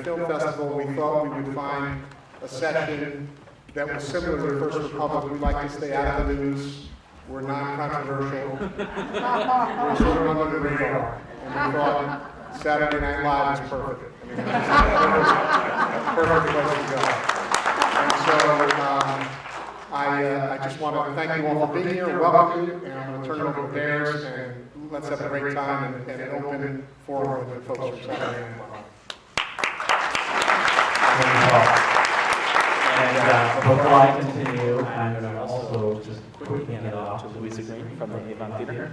Film Festival, we thought we would find a session that was similar to the First Republic. We'd like to stay out of the news. We're non-controversial. We're sort of under the radar. And we thought Saturday Night Live is perfect. I mean, it's just a perfect place to go. And so I just want to thank you all for being here, welcome you, and I'm going to turn it over to Bears, and let's have a great time and an open forum with the folks from Saturday Night Live. And before I continue, I'm going to also just quickly hand it off to Louisa Green from the Avon Theater.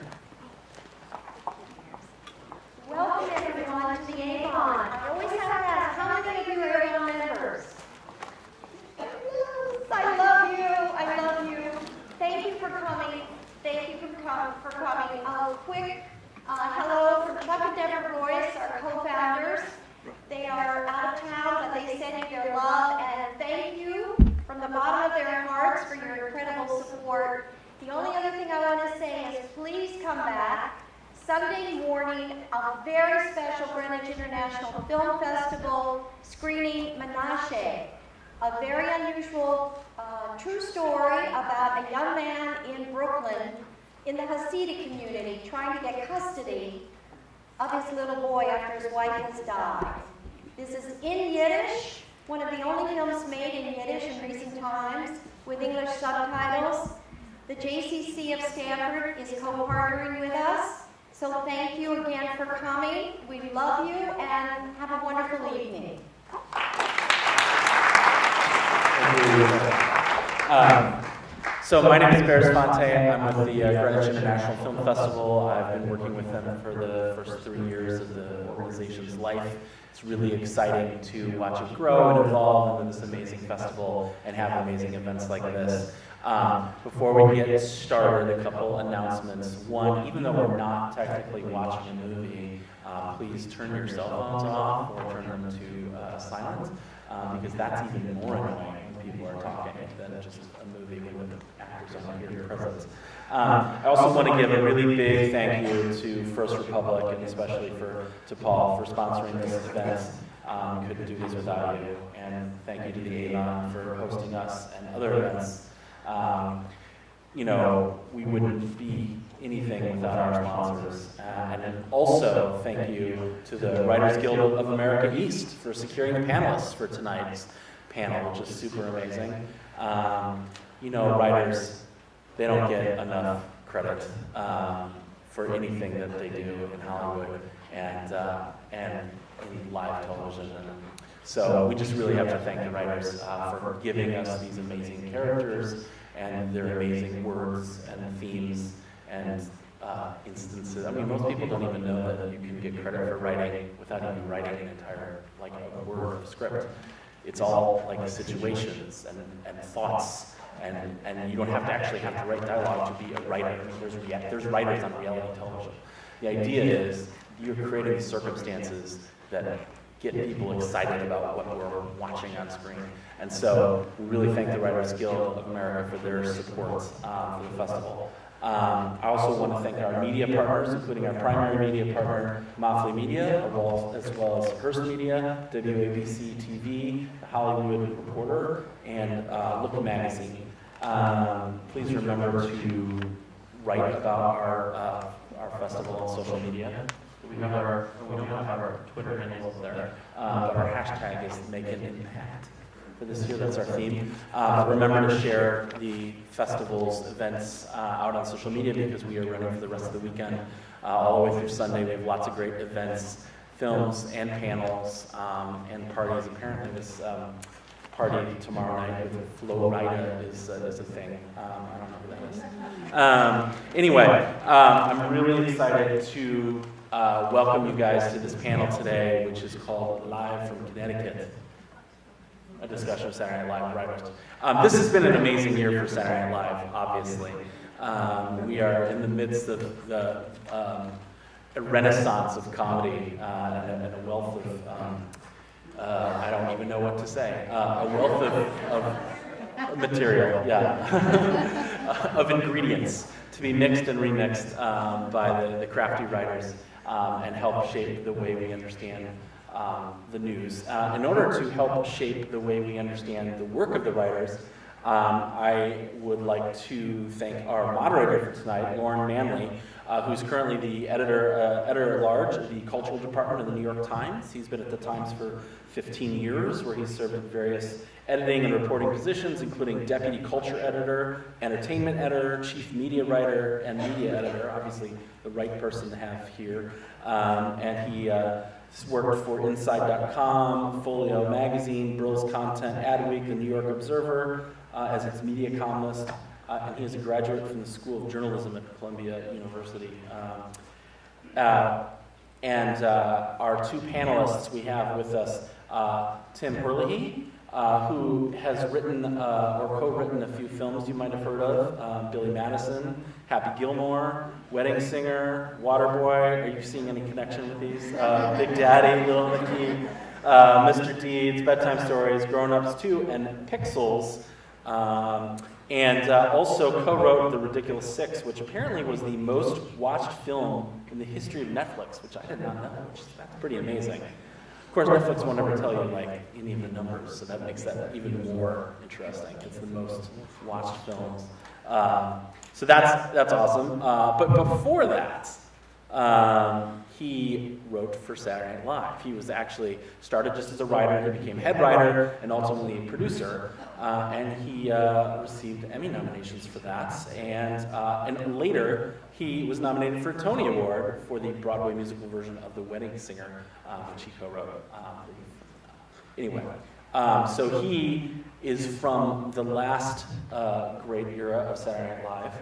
Welcome everyone to the Avon. I always have to ask, how many of you are Avon members? I love you. I love you. Thank you for coming. Thank you for coming. A quick hello from Chuck and Deborah Royce, our co-founders. They are out of town, but they send you their love, and thank you from the bottom of their hearts for your incredible support. The only other thing I want to say is please come back. Sunday morning, a very special Greenwich International Film Festival screening Menashe, a very unusual true story about a young man in Brooklyn in the Hasidic community trying to get custody of his little boy after his wife has died. This is in Yiddish, one of the only films made in Yiddish in recent times with English subtitles. The JCC of Stanford is co-partnering with us. So thank you again for coming. We love you and have a wonderful evening. So my name is Bears Fonte. I'm with the Greenwich International Film Festival. I've been working with them for the first 3 years of the organization's life. It's really exciting to watch it grow and evolve into this amazing festival and have amazing events like this. Before we get started, a couple announcements. One, even though we're not technically watching a movie, please turn your cell phones off or turn them to silent, because that's even more annoying when people are talking than just a movie with the actors on here present. I also want to give a really big thank you to First Republic, and especially to Paul for sponsoring this event. Couldn't do this without you. And thank you to the Avon for hosting us and other events. You know, we wouldn't be anything without our sponsors. And then also thank you to the Writers Guild of America East for securing the panelists for tonight's panel, which is super amazing. You know, writers, they don't get enough credit for anything that they do in Hollywood and in live television. So we just really have to thank the writers for giving us these amazing characters and their amazing words and themes and instances. I mean, most people don't even know that you can get credit for writing without even writing an entire, like, a word of script. It's all like situations and thoughts. And you don't have to actually have to write dialogue to be a writer. I mean, there's writers on reality television. The idea is you're creating circumstances that get people excited about what we're watching on screen. And so we really thank the Writers Guild of America for their support for the festival. I also want to thank our media partners, including our primary media partner, Motley Media, as well as Hearst Media, WABC TV, The Hollywood Reporter, and Look Magazine. Please remember to write about our festival on social media. We don't have our Twitter handles there, but our hashtag is Make an Impact. For this year, that's our theme. Remember to share the festival's events out on social media, because we are running for the rest of the weekend. All the way through Sunday, we have lots of great events, films and panels, and parties. Apparently this party tomorrow night with Flo Rida is a thing. I don't know who that is. Anyway, I'm really excited to welcome you guys to this panel today, which is called Live from Connecticut, a discussion of Saturday Night Live writers. This has been an amazing year for Saturday Night Live, obviously. We are in the midst of a renaissance of comedy and a wealth of, I don't even know what to say, a wealth of material, of ingredients to be mixed and remixed by the crafty writers and help shape the way we understand the news. In order to help shape the way we understand the work of the writers, I would like to thank our moderator for tonight, Lorne Manley, who's currently the editor-at-large of the Cultural Department of the New York Times. He's been at the Times for 15 years, where he's served in various editing and reporting positions, including deputy culture editor, entertainment editor, chief media writer, and media editor, obviously the right person to have here. And he worked for Inside.com, Folio Magazine, Brill's Content, Adweek, the New York Observer, as its media columnist, and he is a graduate from the School of Journalism at Columbia University. And our two panelists we have with us, Tim Herlihy, who has written or co-written a few films you might have heard of, Billy Madison, Happy Gilmore, Wedding Singer, Waterboy. Are you seeing any connection with these? Big Daddy, Little Nicky, Mr. Deeds, Bedtime Stories, Grown Ups 2, and Pixels. And also co-wrote The Ridiculous Six, which apparently was the most watched film in the history of Netflix, which I did not know, that's pretty amazing. Of course, Netflix won't ever tell you like any of the numbers, so that makes that even more interesting. It's the most watched films. So that's awesome. But before that, he wrote for Saturday Night Live. He was actually started just as a writer, he became head writer and ultimately a producer, and he received Emmy nominations for that. And later, he was nominated for a Tony Award for the Broadway musical version of The Wedding Singer, which he co-wrote. Anyway, so he is from the last great era of Saturday Night Live,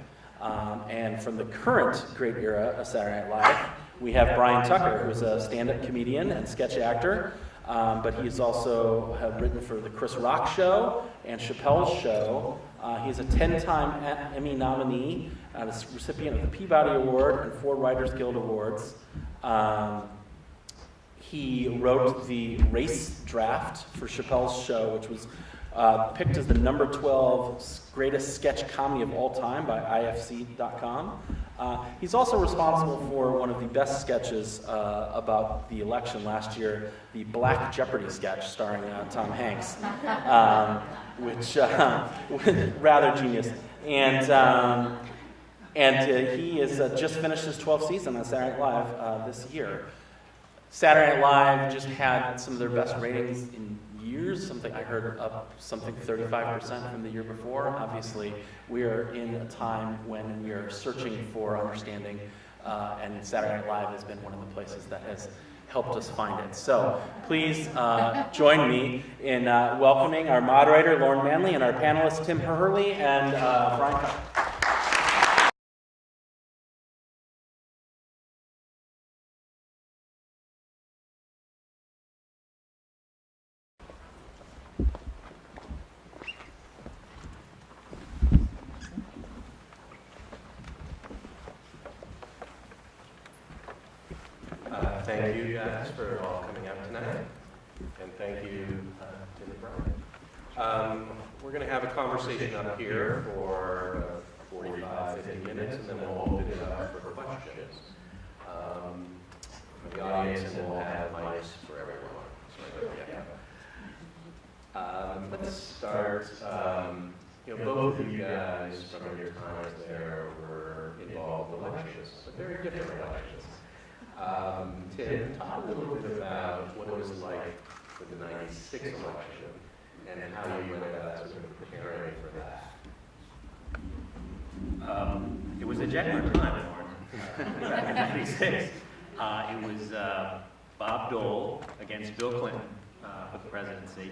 and from the current great era of Saturday Night Live, we have Bryan Tucker, who's a stand-up comedian and sketch actor, but he's also written for The Chris Rock Show and Chappelle's Show. He's a 10-time Emmy nominee, a recipient of the Peabody Award and 4 Writers Guild Awards. He wrote the race draft for Chappelle's Show, which was picked as the number 12 greatest sketch comedy of all time by IFC.com. He's also responsible for one of the best sketches about the election last year, the Black Jeopardy sketch starring Tom Hanks, which rather genius. And he has just finished his 12th season on Saturday Night Live this year. Saturday Night Live just had some of their best ratings in years, something I heard up something 35% from the year before. Obviously, we are in a time when we are searching for understanding, and Saturday Night Live has been one of the places that has helped us find it. So please join me in welcoming our moderator, Lorne Manley, and our panelists, Tim Herlihy and Bryan Tucker. Thank you guys for all coming out tonight, and thank you Tim and Bryan. We're going to have a conversation up here for 45, 50 minutes, and then we'll open it up for questions. The audience, and we'll have mics for everyone. So, let's start. Both of you guys from your times there were involved in elections, but very different elections. Tim, talk a little bit about what it was like for the '96 election and how you went about sort of preparing for that. It was a January time, back in '96. It was Bob Dole against Bill Clinton for the presidency.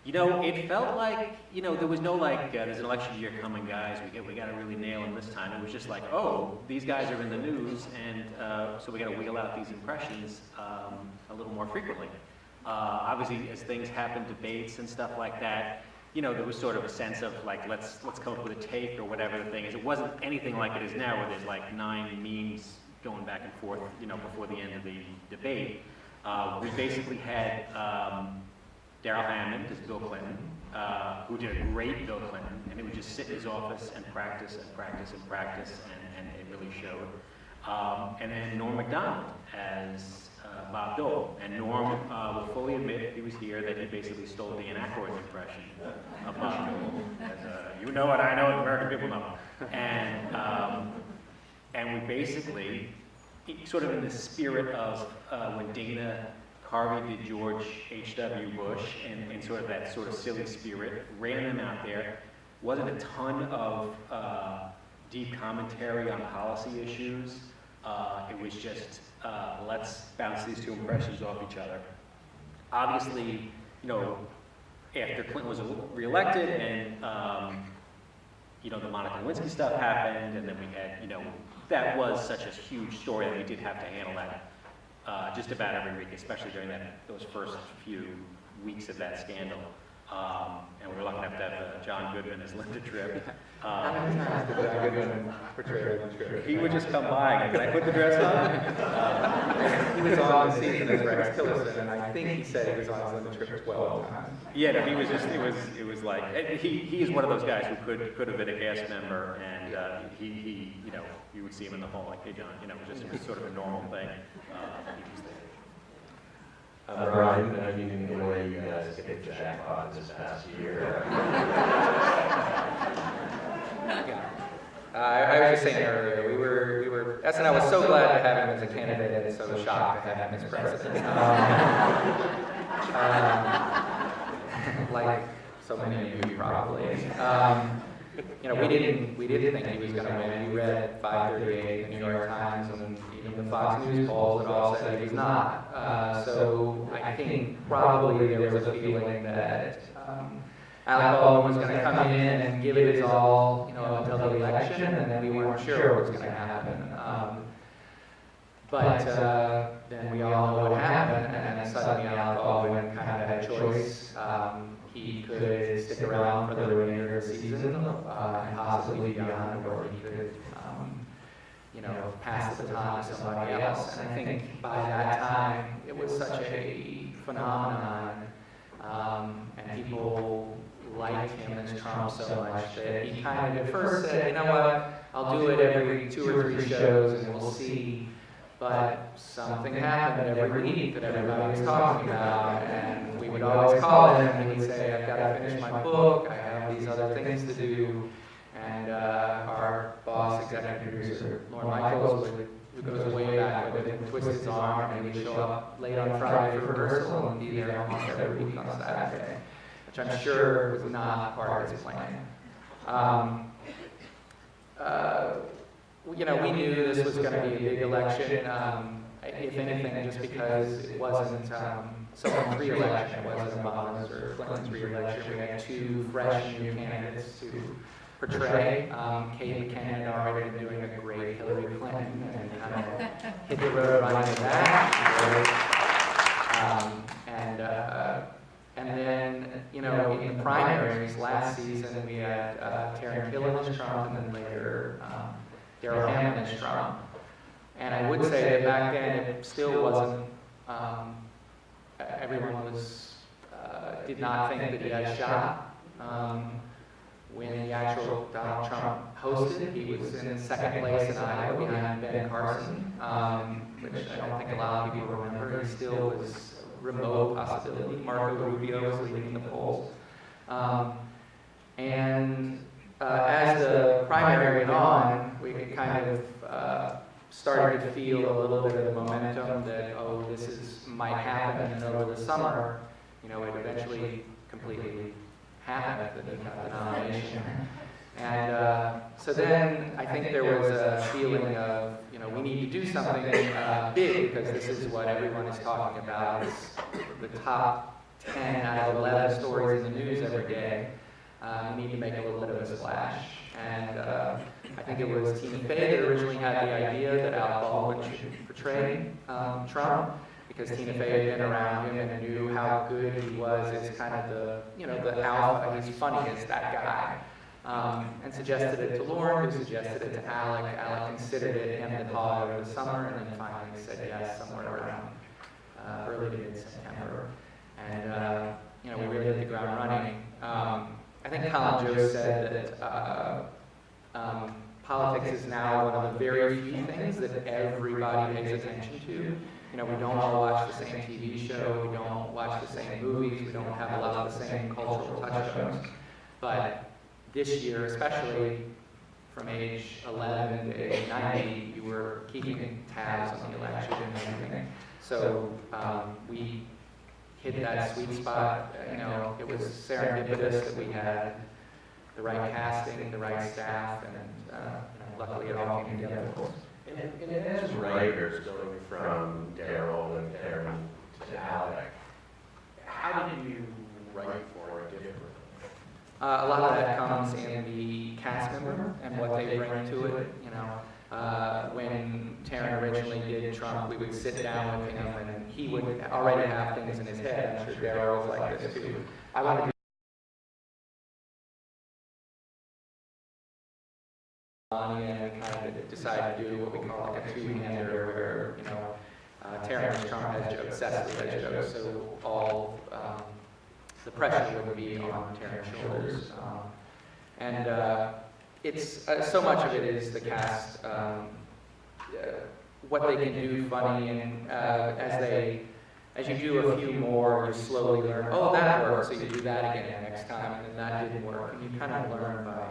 It felt like, there was no there's an election year coming, guys, we got to really nail them this time. It was just like, oh, these guys are in the news, and so we got to wheel out these impressions a little more frequently. Obviously, as things happen, debates and stuff like that, there was sort of a sense of let's come up with a take or whatever the thing is. It wasn't anything like it is now, where there's 9 memes going back and forth, before the end of the debate. We basically had Darrell Hammond as Bill Clinton, who did a great Bill Clinton, and he would just sit in his office and practice and practice and practice, and it really showed. And then Norm Macdonald as Bob Dole. And Norm will fully admit, if he was here, that he basically stole Dan Aykroyd's impression of Bob Dole. As, you know what I know, the American people know. And we basically, sort of in the spirit of when Dana Carvey did George H.W. Bush, in sort of that sort of silly spirit, ran them out there. Wasn't a ton of deep commentary on policy issues. It was just, let's bounce these two impressions off each other. Obviously, you know, after Clinton was reelected and, you know, the Monica Lewinsky stuff happened, and then we had, you know, that was such a huge story that we did have to handle that just about every week, especially during those first few weeks of that scandal. And we were lucky enough to have John Goodman as Linda Tripp. How many times did John Goodman portray Linda Tripp? He would just come by and go, "Can I put the dress on?" He was on the season as Rex Tillerson, and I think he said he was on Linda Tripp 12 times. Yeah, no, he was just, it was like, he is one of those guys who could have been a cast member, and he, you know, you would see him in the hall like, "Hey, John," you know, just it was sort of a normal thing. He was there. Bryan, I mean, the way you guys hit the jackpot this past year. I was just saying earlier, we were, SNL was so glad to have him as a candidate and so shocked to have him as president. Like so many of you probably. You know, we didn't think he was going to win. We read 538 in the New York Times and even the Fox News polls that all said he was not. So I think probably there was a feeling that Alec Baldwin was going to come in and give it his all, you know, until the election, and then we weren't sure what was going to happen. But then we all know what happened, and then suddenly Alec Baldwin kind of had a choice. He could stick around for the remainder of the season and possibly beyond, or he could, you know, pass the baton to somebody else. And I think by that time, it was such a phenomenon, and people liked him as Trump so much that he kind of at first said, "You know what, I'll do it every 2 or 3 shows and we'll see." But something happened every week that everybody was talking about, and we would always call him and he would say, "I've got to finish my book, I have these other things to do." And our boss, executive producer, Lorne who goes way back with him, twist his arm, and he'd show up late on Friday for rehearsal and be there almost every week on Saturday, which I'm sure was not part of his plan. You know, we knew this was going to be a big election, if anything, just because it wasn't someone's re-election, it wasn't Obama's or Clinton's re-election. We had 2 fresh new candidates to portray. Kate McKinnon had already been doing a great Hillary Clinton and kind of hit the road running with that. And then, you know, in the primaries last season, we had Taryn Killen as Trump, and then later Daryl Hammond as Trump. And I would say that back then it still wasn't, everyone did not think that he had a shot. When the actual Donald Trump hosted, he was in second place in Iowa behind Ben Carson, which I don't think a lot of people remember. He still was a remote possibility. Marco Rubio was leading the polls. As the primary went on, we kind of started to feel a little bit of the momentum that, oh, might happen, and over the summer, you know, it eventually completely happened that he got the nomination. And so then I think there was a feeling of, you know, we need to do something big, because this is what everyone is talking about. It's the top 10 out of 11 stories in the news every day. We need to make a little bit of a splash. And I think it was Tina Fey that originally had the idea that Alec Baldwin should portray Trump, because Tina Fey had been around him and knew how good he was as kind of the, you know, the alpha. He's funny as that guy. And suggested it to Lorne, who suggested it to Alec. Alec considered it him and Paul over the summer, and then finally said yes somewhere around early to mid-September. And you know, we really hit the ground running. I think Colin Jost said that politics is now one of the very few things that everybody pays attention to. you know, we don't all watch the same TV show, we don't watch the same movies, we don't have a lot of the same cultural touchstones. But this year, especially from age 11 to age 90, you were keeping tabs on the election and everything. So we hit that sweet spot. You know, it was serendipitous that we had the right casting, the right staff, and you know, luckily it all came together, of course. And as writers, going from Daryl and Karen to Alec, how did you write for it differently? A lot of that comes in the cast member and what they bring to it. You know, when Taryn originally did Trump, we would sit down with him, and he would already have things in his head. I'm sure Daryl was like this too. I want to do and we kind of decided to do what we call like a two-hander, where you know, Taryn as Trump has jokes, Cecily has jokes, so all the pressure would be on Taryn's shoulders. And it's so much of it is the cast, what they can do funny, and as you do a few more, you slowly learn, oh, that worked, so you do that again next time, and then that didn't work, and you kind of learn by,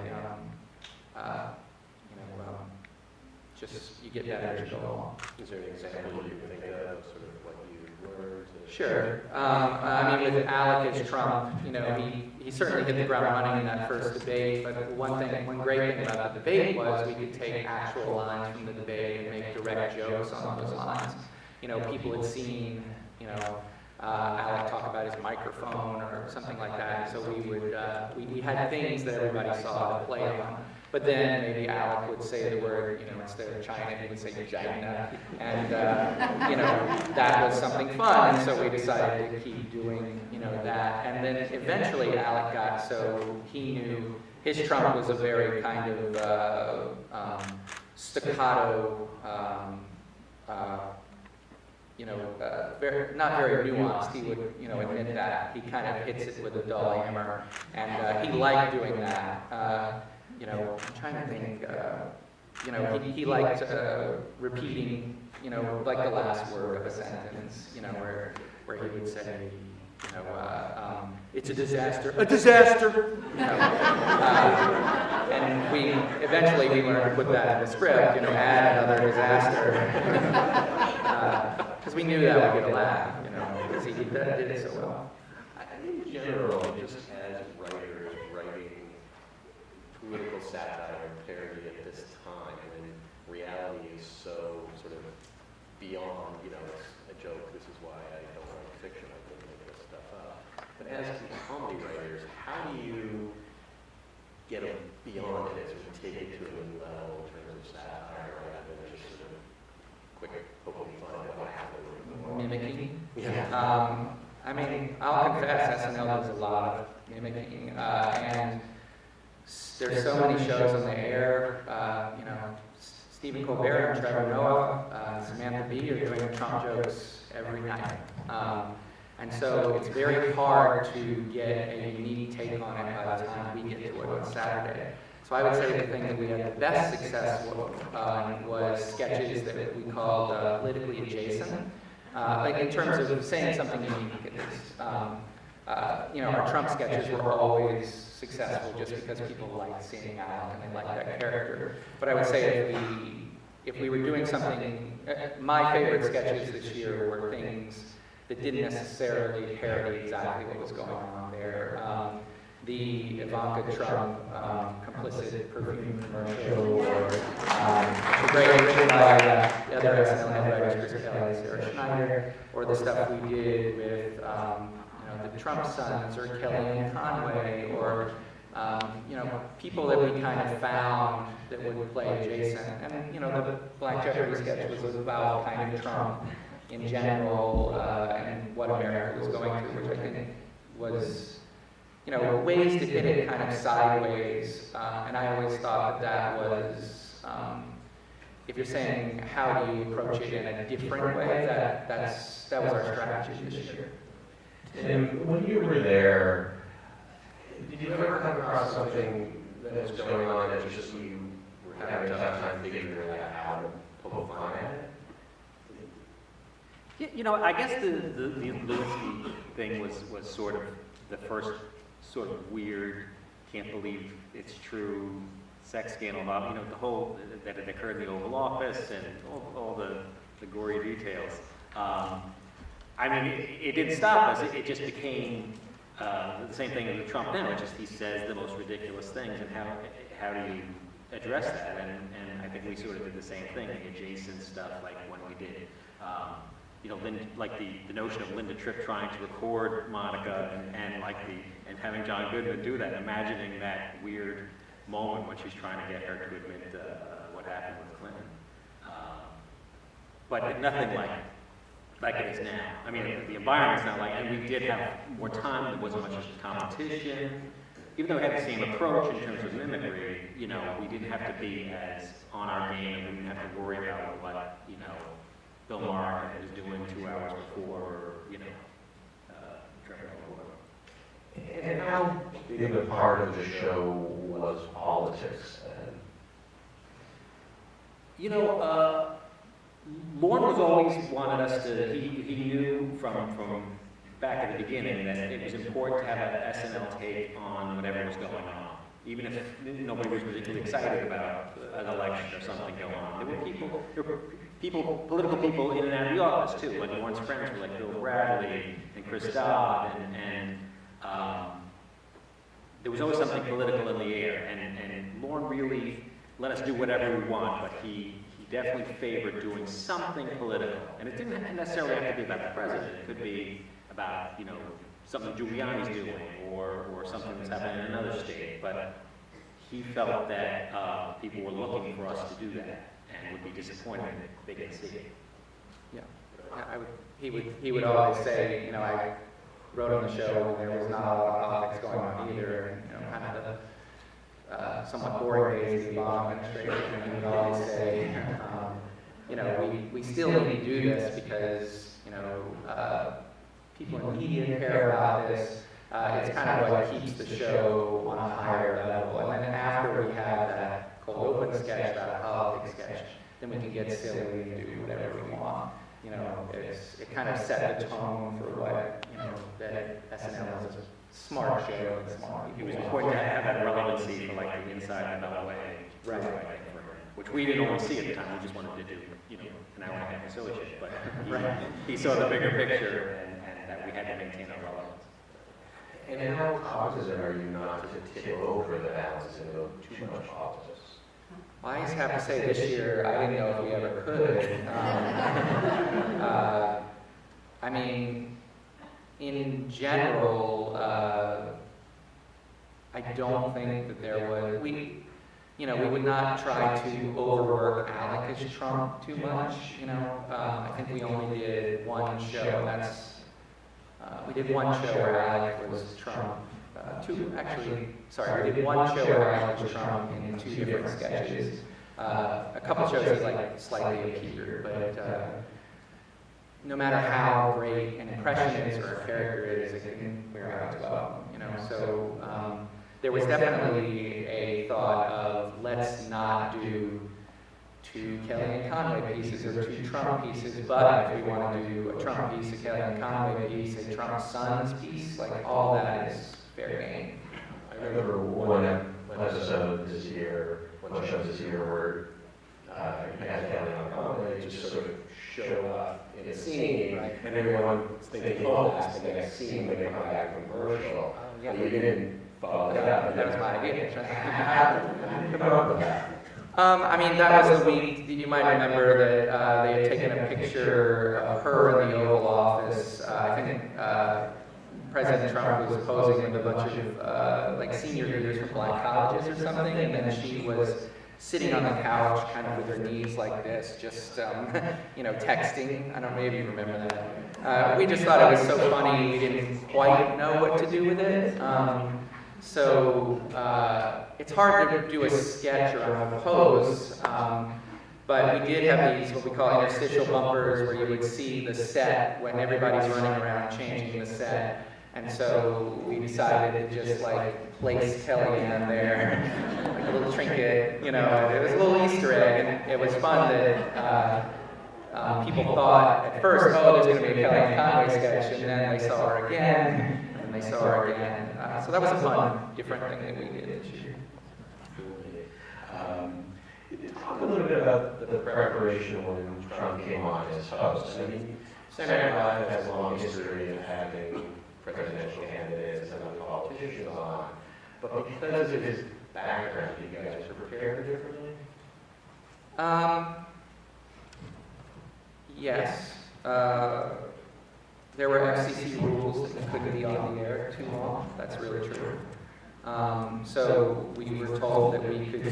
just, you get better as you go along. Is there an example you can think of, sort of what you learned? Sure. I mean, with Alec as Trump, you know, he certainly hit the ground running in that first debate, but one great thing about the debate was we could take actual lines from the debate and make direct jokes on those lines. You know, people had seen, you know, Alec talk about his microphone or something like that, so we would, we had things that everybody saw to play on. But then maybe Alec would say the word, you know, instead of China, he would say China, and you know, that was something fun, and so we decided to keep doing, you know, that. And then eventually Alec got so he knew his Trump was a very kind of staccato, you know, not very nuanced. He would, you know, admit that he kind of hits it with a dull hammer, and he liked doing that. You know, I'm trying to think, you know, he liked repeating, you know, like the last word of a sentence, you know, where he would say, you know, it's a disaster, you know, and we learned to put that in the script, you know, add another disaster, because we knew that would get a laugh, you know, because he did it so well. In general, just as writers writing political satire and parody at this time, when reality is so sort of beyond, you know, it's a joke, this is why I don't write fiction, I don't make this stuff up. But as comedy writers, how do you get beyond it, sort of take it to a new level in terms of satire, rather than just sort of quick, hopefully fun, what happened? Mimicking? Yeah. I mean, I'll confess, SNL does a lot of mimicking, and there's so many shows on the air, you know, Stephen Colbert and Trevor Noah, Samantha Bee are doing Trump jokes every night. And so it's very hard to get a unique take on it by the time we get to it on Saturday. So I would say the thing that we had the best success on was sketches that we called politically adjacent. Like in terms of saying something unique. You know, our Trump sketches were always successful just because people liked seeing Alec and they liked that character. But I would say if we were doing something, my favorite sketches this year were things that didn't necessarily parody exactly what was going on there. The Ivanka Trump complicit perfume commercial, or the great written by the other SNL head writers, Chris Kelly, Sarah Schneider, or the stuff we did with you know, the Trump sons, or Kellyanne Conway, or you know, people that we kind of found that would play adjacent. And you know, the Black Jeopardy sketch was about kind of Trump in general and what America was going through, which I think was, you know, ways to hit it kind of sideways. And I always thought that was, if you're saying how do you approach it in a different way, that was our strategy this year. Tim, when you were there, did you ever come across something that was going on that just you were having a tough time figuring out how to poke fun at it? Yeah, you know, I guess the Lewinsky thing was sort of the first sort of weird, can't believe it's true sex scandal about, you know, the whole, that it occurred in the Oval Office and all the gory details. I mean, it didn't stop us, it just became the same thing with Trump now. It just, he says the most ridiculous things, and how do you address that? And I think we sort of did the same thing, the adjacent stuff, like when we did, you know, like the notion of Linda Tripp trying to record Monica and having John Goodman do that, imagining that weird moment when she's trying to get her to admit what happened with Clinton. But nothing like it is now. I mean, the environment's not like, and we did have more time, there wasn't much competition. Even though we had the same approach in terms of mimicry, you know, we didn't have to be as on our game, and we didn't have to worry about what, you know, Bill Maher was doing 2 hours before, or, you know, Trevor Noah. And how big a part of the show was politics? You know, Lorne was always wanted us to, he knew from back at the beginning that it was important to have an SNL take on whatever was going on. Even if nobody was particularly excited about an election or something going on. There were people, political people in and out of the office too. Like Lorne's friends were like Bill Bradley and Chris Dodd, and there was always something political in the air. And Lorne really let us do whatever we want, but he definitely favored doing something political. And it didn't necessarily have to be about the president. It could be about, you know, something Giuliani's doing, or something that's happening in another state. But he felt that people were looking for us to do that, and would be disappointed if they didn't see it. Yeah, he would always say, you know, I wrote on the show and there was not a lot of politics going on either, and, you know, kind of the somewhat boring days of the Avon administration, and he would always say, you know, we still need to do this because, you know, people in media care about this. It's kind of what keeps the show on a higher level. And then after we have that cold open sketch, that politics sketch, then we can get silly and do whatever we want. You know, it kind of set the tone for what, you know, that SNL is a smart show and smart It people. was important to have that relevancy for like the inside and out way, Right. which we didn't always see at the time. We just wanted to do, you know, an hour and a half of silly shit. But he saw the bigger picture, and that we had to maintain our relevance. And how cognizant are you not to tip over the balance and go too much politics? Well, I just have to say this year, I didn't know if we ever could. I mean, in general, I don't think that there was, you know, we would not try to overwork Alec as Trump too much, you know. I think we only did one show, we did one show where Alec was Trump. We did one show where Alec was Trump in 2 different sketches. A couple shows he like slightly appeared, but no matter how great an impression is or a character is, it can wear out as well, you know. So there was definitely a thought of let's not do 2 Kellyanne Conway pieces or 2 Trump pieces, but if we want to do a Trump piece, a Kellyanne Conway piece, a Trump Sons piece, like all that is fair game. I remember one episode this year, one show this year where you had Kellyanne Conway just sort of show up in a scene, and everyone was thinking, oh, that's the next scene when they come back from commercial. Yeah. But you didn't follow that up. That was my idea. How did you come up with that? I mean, that was the week, you might remember that they had taken a picture of her in the Oval Office. I think President Trump was posing with a bunch of like senior leaders from black colleges or something, and then she was sitting on the couch kind of with her knees like this, just, you know, texting. I don't know, maybe you remember that. We just thought it was so funny, we didn't quite know what to do with it. So it's hard to do a sketch or a pose, but we did have these, what we call interstitial bumpers, where you would see the set when everybody's running around changing the set. And so we decided to just like place Kellyanne there, like a little trinket, you know. It was a little Easter egg, and it was fun that people thought at first, oh, there's going to be a Kelly Conway sketch, and then they saw her again, and then they saw her again. So that was a fun, different thing that we did this year. Talk a little bit about the preparation when Trump came on as host. I mean, Saturday Night Live has a long history of having presidential candidates and other politicians on, but because of his background, you guys prepare differently? Yes. There were FCC rules that couldn't be on the air too long. That's really true. So we were told that we could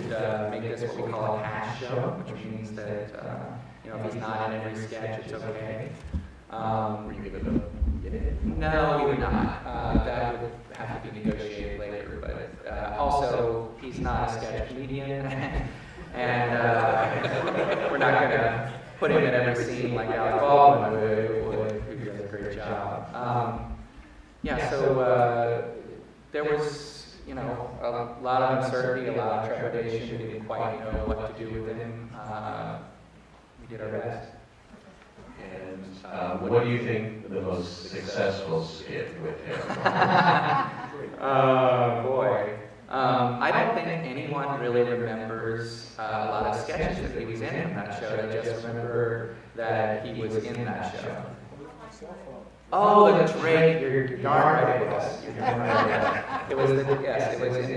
make this what we call a hash show, which means that if he's not in every sketch, it's okay. Were you given No, we would not. That would have to be negotiated later. But also, he's not a sketch comedian, and we're not going to put him in every scene like Alec Baldwin would, who does a great job. So there was, a lot of uncertainty, a lot of trepidation. We didn't quite know what to do with him. We did our best. And what do you think the most successful skit with him? Boy. I don't think anyone really remembers a lot of sketches that he was in from that show. They just remember that he was in that show. Oh, the Drake, you're darn right it was. You're darn right. It was in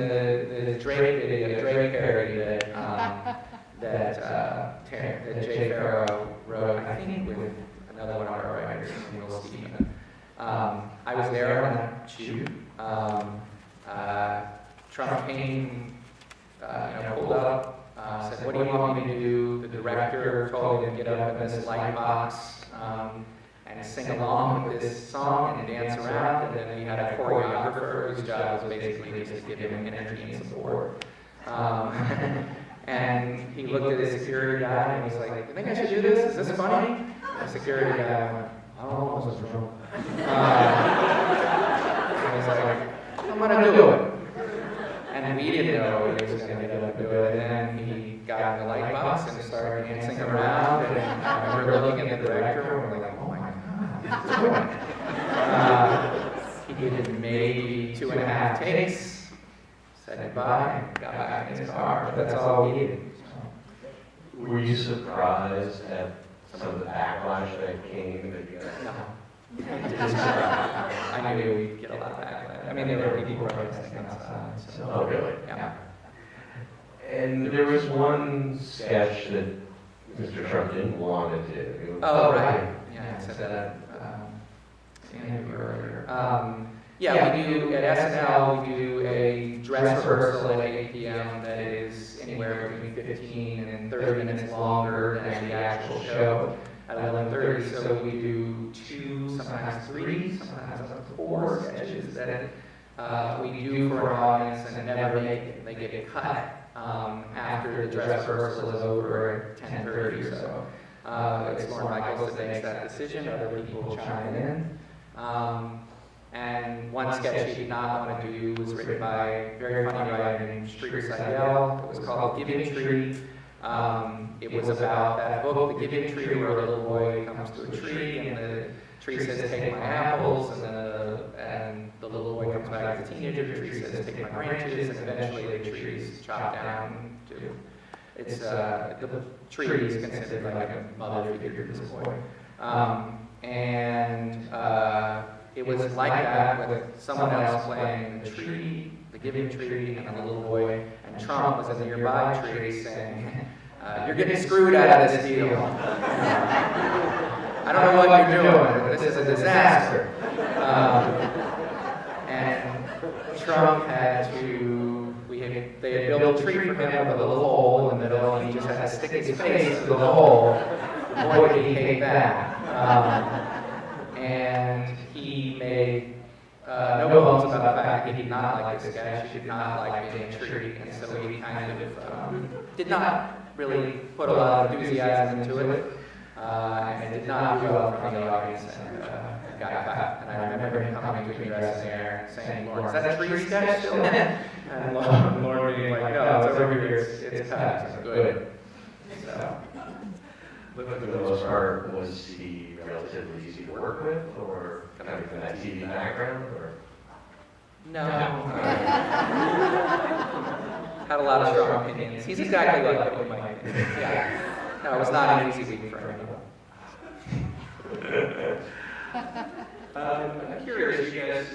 the Drake video, Drake parody that Jay Farrow wrote, I think with another one of our writers, Will Steven. I was there on that shoot. Trump came, pulled up, said, "What do you want me to do?" The director told him to get up in this light box and sing along with this song and dance around. And then he had a choreographer whose job was basically just to give him energy and support. And he looked at his security guy and was like, "You think I should do this? Is this funny?" And the security guy went, "I don't know what's wrong." And he was like, "I'm going to do it." And we didn't know he was going to get up and do it. And then he got in the light box and started dancing around. And I remember looking at the director and we're like, "Oh my God, what's doing?" He did maybe 2.5 takes, said goodbye, and got back in his car. But that's all we did. Were you surprised at some of the backlash that came? No. I knew we'd get a lot of backlash. I mean, there were people protesting outside. So. Oh, really? Yeah. And there was one sketch that Mr. Trump didn't want to do. Oh, right. Yeah, I said that earlier. We do, at SNL, we do a dress rehearsal at 8 p.m. that is anywhere between 15 and 30 minutes longer than the actual show at 11:30. So we do 2, sometimes 3, sometimes up to 4 sketches that we do for an audience and never make it. They get cut after the dress rehearsal is over at 10:30 or so. It's Lorne Michaels that makes that decision. Other people chime in. And one sketch he did not want to do was written by a very funny writer named Streeter Seidel. It was called Giving Tree. It was about that book, The Giving Tree, where a little boy comes to a tree and the tree says, "Take my apples," and the little boy comes back as a teenager, the tree says, "Take my branches," and eventually the tree is chopped down to, the tree is considered like a mother figure to this boy. It was like that with someone else playing the tree, the giving tree, and the little boy, and Trump was in the nearby tree saying, "You're getting screwed out of this deal. I don't know what you're doing, but this is a disaster." And Trump had to, they had built a tree for him with a little hole in the middle, and he just had to stick his face through the hole. Boy, did he hate that. And he made no bones about the fact that he did not like this sketch, he did not like being a tree, and so he kind of did not really put a lot of enthusiasm into it, and it did not do well for the audience, and got cut. And I remember him coming to address there and saying, "Lorne, is that tree sketch still in?" And Lorne being like, "No, it's over here, it's cut." I said, "Good." So. But for the most part, was he relatively easy to work with, or kind of that TV background, or? No. Had a lot of strong opinions. He's exactly like what we might be. Yeah. No, it was not an easy week for anyone. I'm curious, you guys,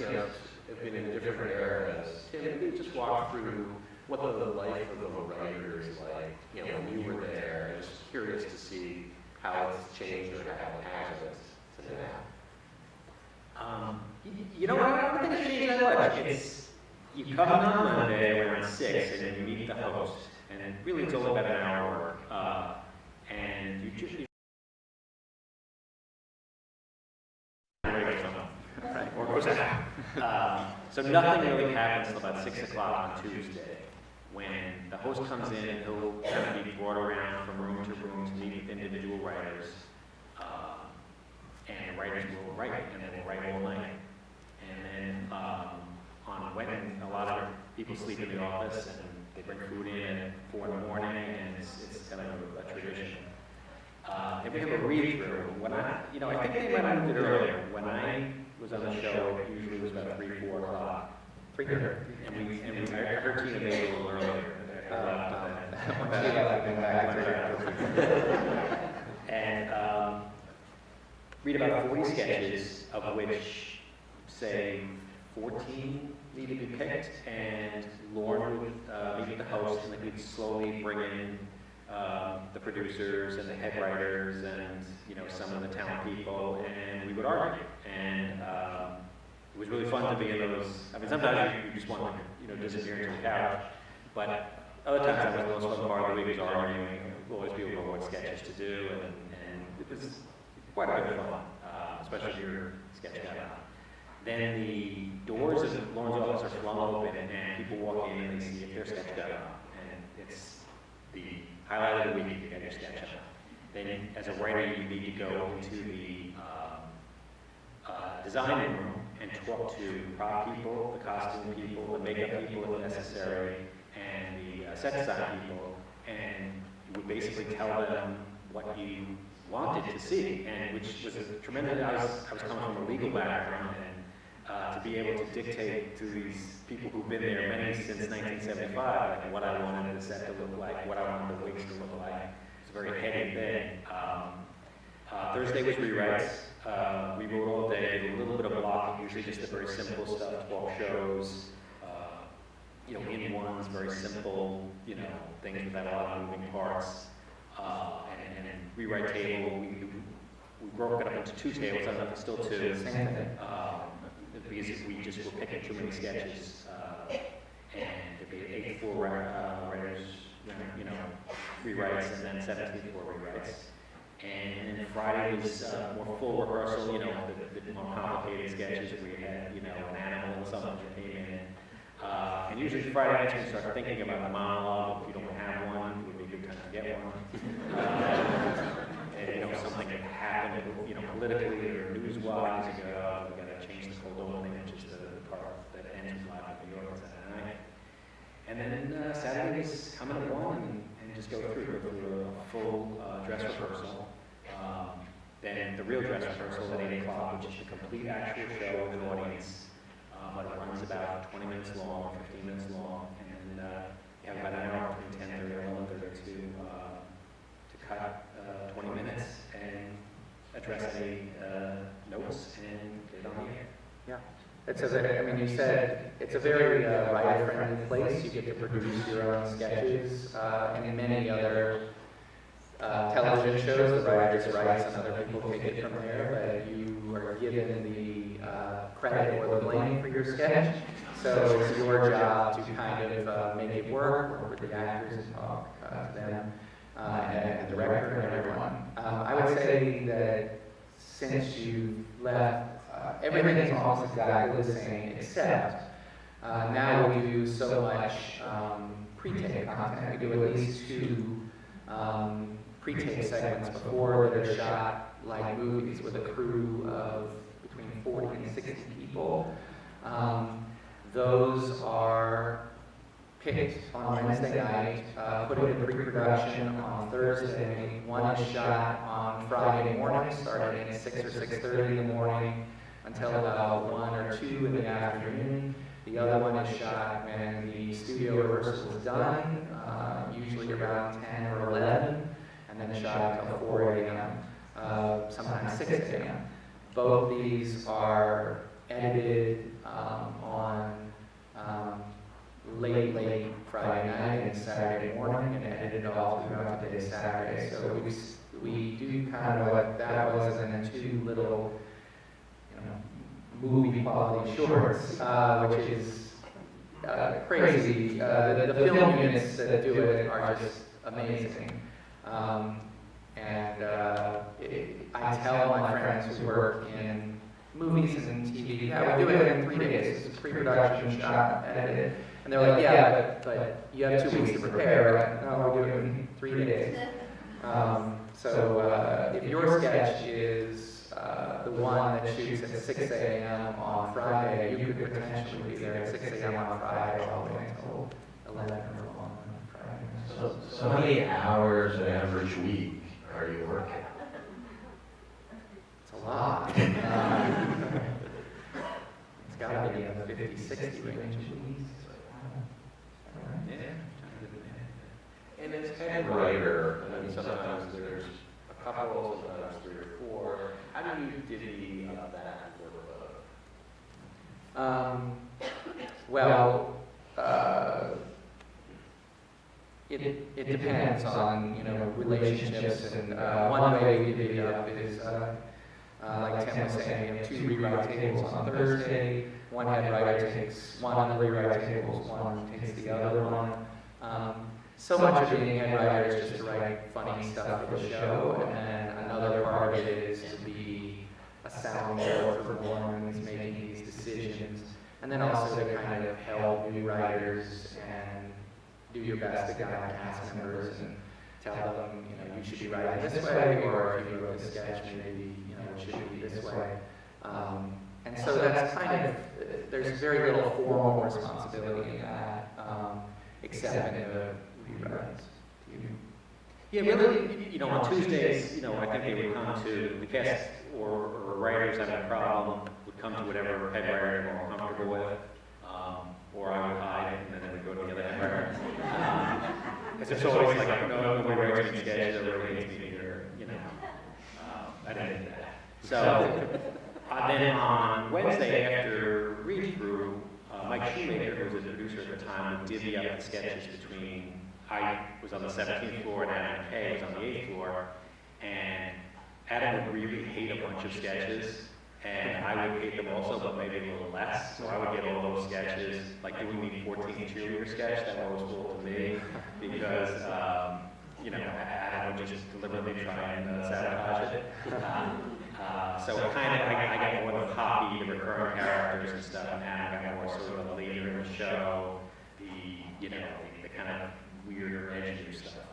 have been in different eras. Tim, maybe just walk through what the life of a writer is like, when you were there. I'm just curious to see how it's changed or how it hasn't to now. I don't think it's changed that much. It's, you come on Monday around 6 and you meet the host, and really it's only about an hour, and you just, right, or goes out. So nothing really happens until about 6 o'clock on Tuesday, when the host comes in and he'll kind of be brought around from room to room to meet with individual writers, and writers will write, and they will write all night. And then on Wednesday, a lot of people sleep in the office, and they bring food in at 4 in the morning, and it's kind of a tradition. If we have a read-through, when I think they might have moved it earlier. When I was on the show, it usually was about 3, 4 o'clock. 3:30. And I heard Tina made it a little earlier. And read about 40 sketches, of which, say, 14 need to be picked, and Lorne would meet with the host, and then we'd slowly bring in the producers and the head writers and some of the talent people, and we would argue. And it was really fun to be in those. I mean, sometimes you just want to disappear into the couch, but other times that was the most fun part of the week was arguing. We'll always be able to know what sketches to do, and it was quite a bit of fun, especially if you're sketching out. Then the doors of Lorne's office are flung open, and people walk in and they see if their sketch got up, and it's the highlight of the week to get your sketch up. Then, as a writer, you need to go into the design room and talk to prop people, the costume people, the makeup people if necessary, and the set design people, and you would basically tell them what you wanted to see, and which was a tremendous. I was coming from a legal background, and to be able to dictate to these people who've been there, many since 1975, like what I wanted the set to look like, what I wanted the wigs to look like. It's a very heady thing. Thursday was rewrites. We wrote all day, did a little bit of blocking, usually just the very simple stuff, 12 shows, in ones, very simple, things without a lot of moving parts. And rewrite table, we broke it up into 2 tables, I don't know if it's still 2. Same thing. Because we just were picking too many sketches, and there'd be 8 full writers, rewrites, and then 17 full rewrites. And then Friday was more full rehearsal, the more complicated sketches. We had, an animal and something that came in. And usually Friday nights we start thinking about the monologue. If you don't have one, it would be a good time to get one. And something that happened, politically or news-wise, we got to change the cold opening, which is the part that ends with Live in New York on Saturday night. And then Saturday was come at 1 and just go through a full dress rehearsal. Then the real dress rehearsal at 8 o'clock, which is a complete actual show with an audience. But it runs about 20 minutes long, 15 minutes long, and then you have about an hour between 10:30 and 11:30 to cut 20 minutes and address any notes and get it on the air. Yeah. It's a very, you said, it's a very writer-friendly place. You get to produce your own sketches, and in many other television shows, the writers write and other people take it from there, but you are given the credit or the blame for your sketch. So it's your job to kind of make it work with the actors and talk to them, and the director and everyone. I would say that since you left, everything is almost exactly the same, except now we do so much pre-tape content. We do at least 2 pre-tape segments before they're shot like movies with a crew of between 40 and 60 people. Those are picked on Wednesday night, put it in pre-production on Thursday. One is shot on Friday morning, starting at 6 or 6:30 in the morning until about 1 or 2 in the afternoon. The other one is shot when the studio rehearsal is done, usually around 10 or 11, and then shot until 4 a.m., sometimes 6 a.m. Both these are edited on late Friday night and Saturday morning, and edited all throughout the day Saturday. So we do kind of what that was, and then 2 little, movie quality shorts, which is crazy. The film units that do it are just amazing. I tell my friends who work in movies and TV, yeah, we do it in 3 days. It's pre-production, shot, edited. And they're like, yeah, but you have 2 weeks to prepare, right? No, we do it in 3 days. So if your sketch is the one that shoots at 6 a.m. on Friday, you could potentially be there at 6 a.m. on Friday all the way until 11 or 1 on Friday. So how many hours an average week are you working? It's a lot. It's got to be in the 50, 60 range. And as head writer, I mean, sometimes there's a couple, sometimes 3 or 4. How do you divvy up that workload? It depends on relationships, and one way we divvy up is like Tim was saying, we have 2 rewrite tables on Thursday. One head writer takes one of the rewrite tables, one takes the other one. So much of being a head writer is just to write funny stuff for the show, and then another part of it is to be a soundboard for Lorne who's making these decisions, and then also to kind of help new writers and do your best to guide cast members and tell them, you should be writing this way, or if you wrote the sketch, maybe, it should be this way. And so that's kind of, there's very little formal responsibility in that, except in the rewrites. Yeah, really, on Tuesdays, I think they would come to the cast or writers having a problem, would come to whatever head writer they're more comfortable with, or I would hide and then they would go to the other head writer. Because it's always like, nobody writes me sketches, everybody hates me here, I didn't do that. So, then on Wednesday after read-through, Mike Shoemaker, who was the producer at the time, would divvy up the sketches between, I was on the 17th floor and Adam McKay was on the 8th floor, and Adam would really hate a bunch of sketches, and I would hate them also, but maybe a little less, so I would get all those sketches, like doing the 14th cheerleader sketch, that was cool to me, because, Adam would just deliberately try and sabotage it. So I got more of the poppy, the recurring characters and stuff, and Adam got more sort of later in the show, the kind of weirder, edgier stuff.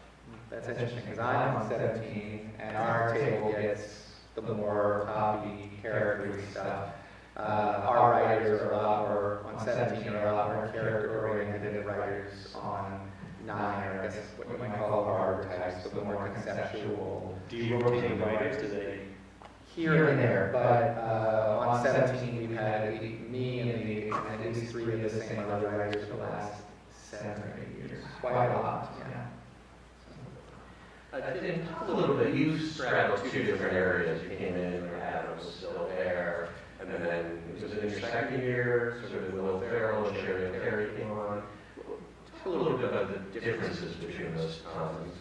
That's interesting, because I'm on 17, and our table gets the more poppy, character stuff. Our writers are a lot more, on 17, are a lot more character-oriented than the writers on 9, or I guess what you might call our types, the more conceptual. Do you rotate the writers? Do they? Here and there, but on 17 we've had me and at least 3 of the same other writers for the last 7 or 8 years. Quite a lot, yeah. Tim, talk a little bit, you straddled 2 different areas. You came in when Adam was still there, and then was it in your second year, sort of Will Ferrell and Sherry Terry came on. Talk a little bit about the differences between those times.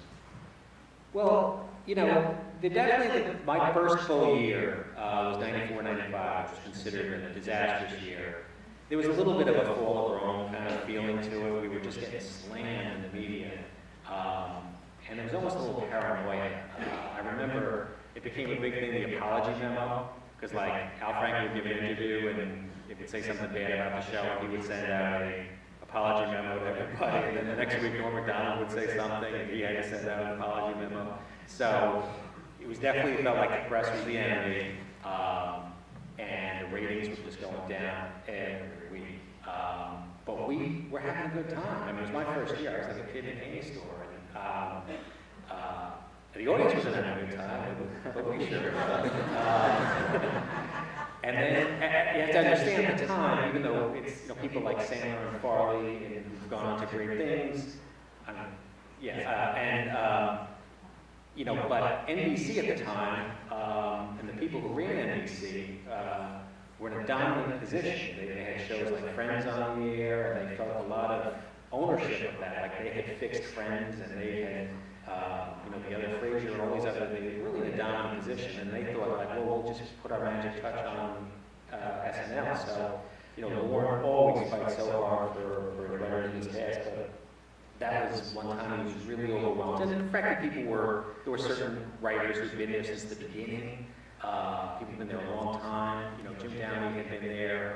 Well, definitely my first full year was 94, 95, which was considered a disastrous year. There was a little bit of a fall of our own kind of feeling to it. We were just getting slammed in the media. And there was almost a little paranoia. I remember it became a big thing, the apology memo, because like Al Franken would give an interview and if he'd say something bad about the show, he would send out an apology memo to everybody. And then the next week, Norm Macdonald would say something and he had to send out an apology memo. So it was definitely felt like the press was the enemy, and the ratings were just going down every week. But we were having a good time. I mean, it was my first year. I was like a kid in a candy store. And the audience wasn't having a good time, but we sure. And then you have to understand at the time, even though it's people like Sandler and Farley and who've gone on to great things, but NBC at the time and the people who ran NBC were in a dominant position. They had shows like Friends on the air, and they felt a lot of ownership of that. Like they had fixed Friends, and they had the other Frasier and all these other, they were really in a dominant position, and they thought like, well, we'll just put our magic touch on SNL. So, Lorne always fights so hard for the writer in his cast, but that was one time he was really overwhelmed. And frankly, there were certain writers who'd been there since the beginning. People who've been there a long time. Jim Downey had been there.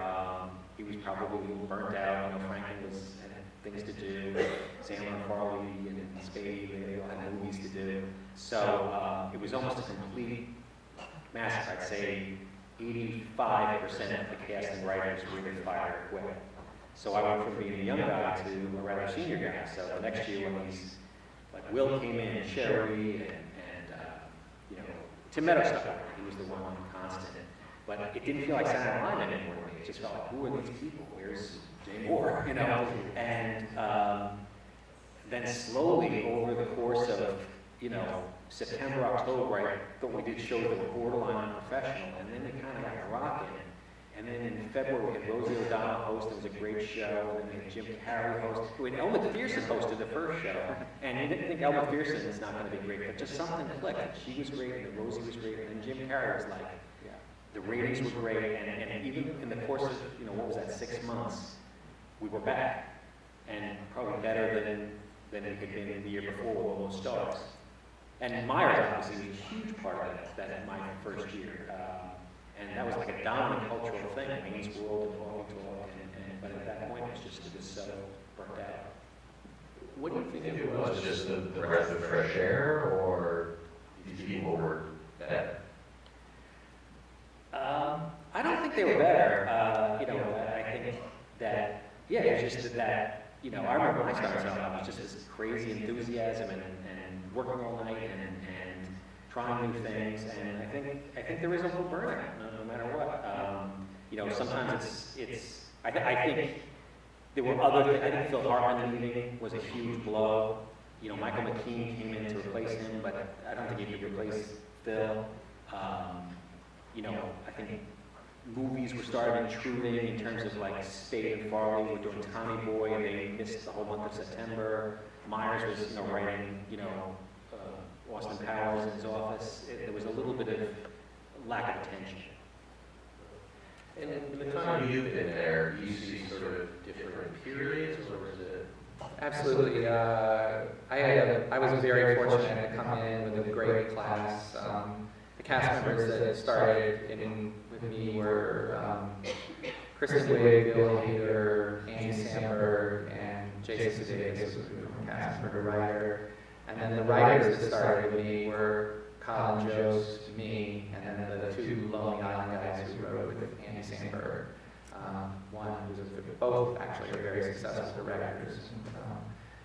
He was probably a little burnt out. Franklin had things to do. Sandler and Farley and Spade, they all had movies to do. So it was almost a complete massacre. I'd say 85% of the cast and writers were either fired or quit. So I went from being a young guy to a rather senior guy. So the next year when these, like Will came in, Sherry, and Tim Meadows stuck out. He was the one constant. But it didn't feel like Saturday Night Live anymore to me. It just felt like, who are these people? Where's Jay Moore? And then slowly over the course of, September, October, I thought we did shows that were borderline unprofessional, and then we kind of got rocking. And then in February, we had Rosie O'Donnell host. It was a great show. And then we had Jim Carrey host. We had Elle Macpherson hosted the first show. And you didn't think Elle Macpherson is not going to be great, but just something clicked. She was great, and Rosie was great, and then Jim Carrey was like, the ratings were great. And even in the course of, what was that, 6 months, we were back. And probably better than it had been the year before with all those stars. And Myers obviously was a huge part of that my first year. And that was like a dominant cultural thing, Wayne's World and Walking Talk, but at that point it was so burnt out. What do you think it was? Just the breath of fresh air, or these people were better? I don't think they were better. I think that, it was just that, I remember when I started out, it was just this crazy enthusiasm and working all night and trying new things, and I think there is a little burnout, no matter what. Sometimes it's. I think there were other things. I think Phil Hartman leaving was a huge blow. Michael McKean came in to replace him, but I don't think he could replace Phil. I think movies were starting intruding in terms of like Spade and Farley were doing Tommy Boy, and they missed the whole month of September. Myers was, writing, Austin Powers in his office. There was a little bit of lack of attention. And in the time you've been there, do you see sort of different periods, or was it? Absolutely. I was very fortunate to come in with a great class. The cast members that started in with me were Kristen Wiig, Bill Hader, Andy Samberg, and Jason Sudeikis, who was a cast member, writer. And then the writers that started with me were Colin Jost, me, and then the two Lonely Island guys who wrote with Andy Samberg. One who's both actually are very successful directors.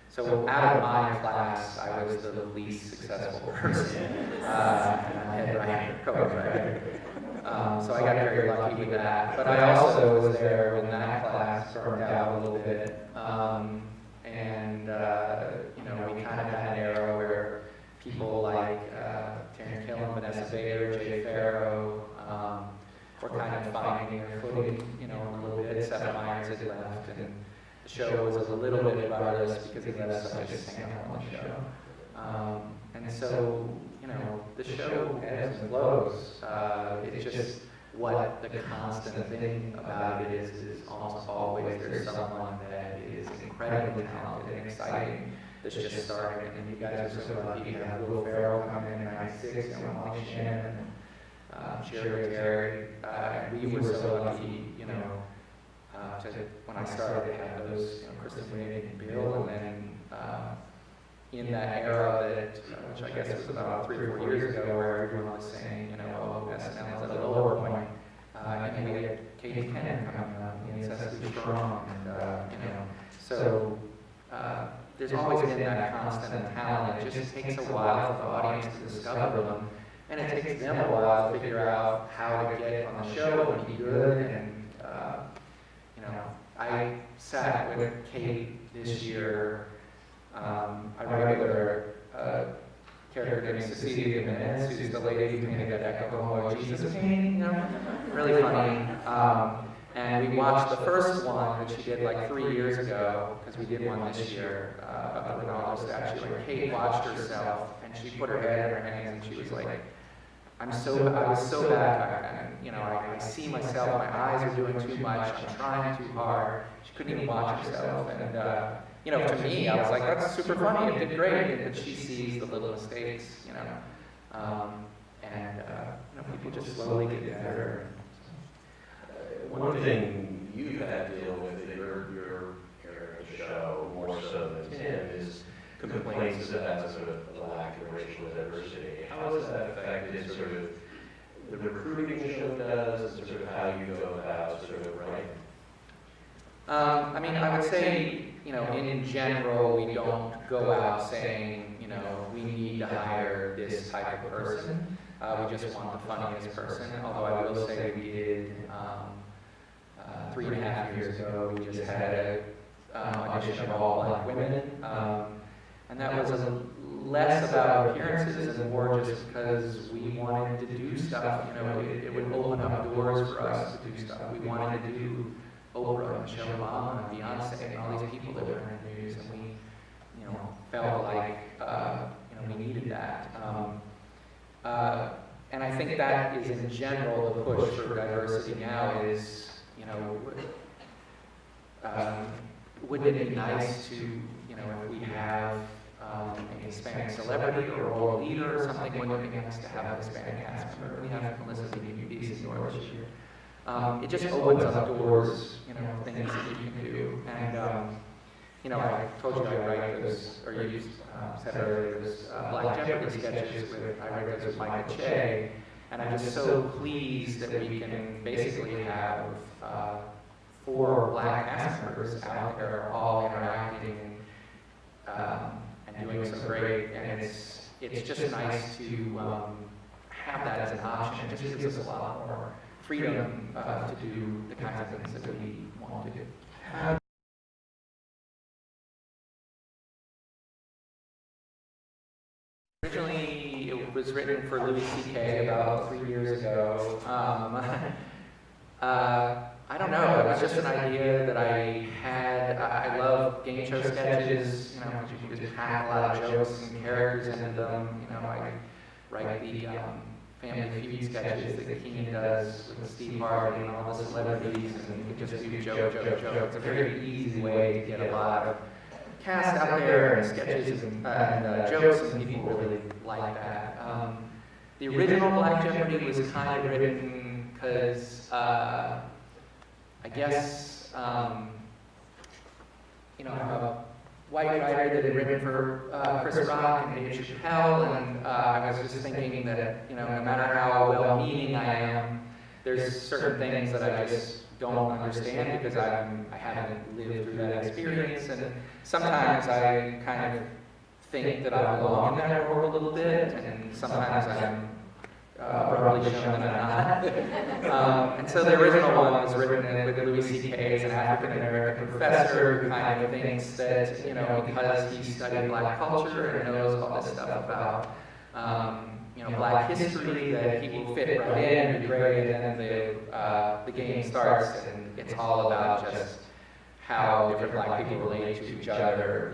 So out of my class, I was the least successful person. And I had Ryan co-writer. So I got very lucky with that. But I also was there when that class burned out a little bit. We kind of had an era where people like Taryn Killam, Vanessa Bader, Jay Farrow were kind of finding their footing, a little bit. Seth Meyers had left, and the show was a little bit rudderless because he left such a stamp on the show. And so, the show ebbs and flows. It's just what the constant thing about it is almost always there's someone that is incredibly talented and exciting that's just starting. And you guys are so lucky to have Will Ferrell come in 96, Molly Shannon, Sherry Terry. We were so lucky, when I started to have those, Kristen Wiig and Bill, and then in that era that, which I guess was about 3 or 4 years ago, where everyone was saying, SNL is at a lower point, and we had Katie Tennant coming up, and Cecily Strong, and So there's always been that constant talent. It just takes a while for the audience to discover them, and it takes them a while to figure out how to get on the show and be good. And I sat with Kate this year. I write with her character named Cecilia Jimenez, who's the lady who painted that Echo Homo Jesus painting, really funny. And we watched the first one that she did like 3 years ago, because we did one this year, of the Ronaldo statue. And Kate watched herself, and she put her head in her hands, and she was like, I was so bad back then. I see myself, my eyes are doing too much, I'm trying too hard. She couldn't even watch herself. And, to me, I was like, that's super funny, it did great. But she sees the little mistakes, people just slowly get better. One thing you've had to deal with in your area of the show, more so than Tim, is complaints about sort of the lack of racial diversity. How has that affected sort of the recruiting the show does, and sort of how you go about sort of writing? I would say, in general, we don't go out saying, we need to hire this type of person. We just want the funniest person. Although I will say we did, 3.5 years ago, we just had an audition of all Black women. And that was less about appearances and more just because we wanted to do stuff. It would open up doors for us to do stuff. We wanted to do Oprah and Michelle Obama and Beyonce and all these people that were in the news, and we, felt like, we needed that. And I think that is in general the push for diversity now is, wouldn't it be nice to, if we have a Hispanic celebrity or a world leader or something, wouldn't it be nice to have a Hispanic cast member? We have Melissa B's in Norwich this year. It just opens up doors, things that you can do. And, I told you I write those, or you said earlier, those Black Jeopardy sketches I write those with Michael Che. And I'm just so pleased that we can basically have 4 Black cast members out there all interacting and doing so great. And it's just nice to have that as an option. It just gives us a lot more freedom to do the kinds of things that we want to do. Originally, it was written for Louis C.K. about 3 years ago. I don't know, it was just an idea that I had. I love game show sketches, you can just pack a lot of jokes and characters into them. I write the Family Feud sketches that Keenan does with Steve Harvey and all the celebrities, and you can just do joke. It's a very easy way to get a lot of cast out there and sketches and jokes, and people really like that. The original Black Jeopardy was kind of written because I guess I'm a white writer that had written for Chris Rock and Dave Chappelle, and I was just thinking that, no matter how well-meaning I am, there's certain things that I just don't understand because I haven't lived through that experience, and sometimes I kind of think that I belong in that world a little bit, and sometimes I'm abruptly shown that I'm not. And so the original one was written with Louis C.K. as an African-American professor who kind of thinks that, because he studied Black culture and knows all this stuff about, Black history, that he will fit right in and be great, and then the game starts, and it's all about just how different Black people relate to each other,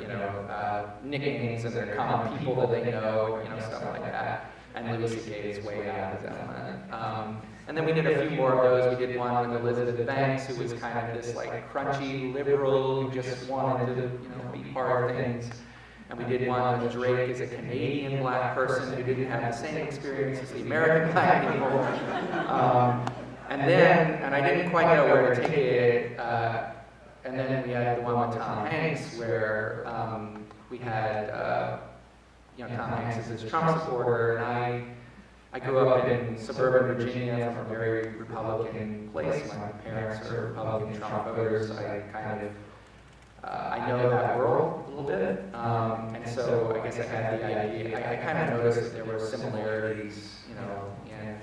nicknames and their common people that they know, stuff like that. And Louis C.K. is way out of his element. And then we did a few more of those. We did one with Elizabeth Banks, who was kind of this like crunchy liberal who just wanted to, be part of things. And we did one with Drake as a Canadian Black person who didn't have the same experience as the American Black people. And I didn't quite know where to take it. And then we had the one with Tom Hanks where we had Tom Hanks is this Trump supporter, and I grew up in suburban Virginia from a very Republican place. My parents are Republican Trump voters. I kind of I know that world a little bit, and so I guess I had the idea. I kind of noticed that there were similarities, you know, in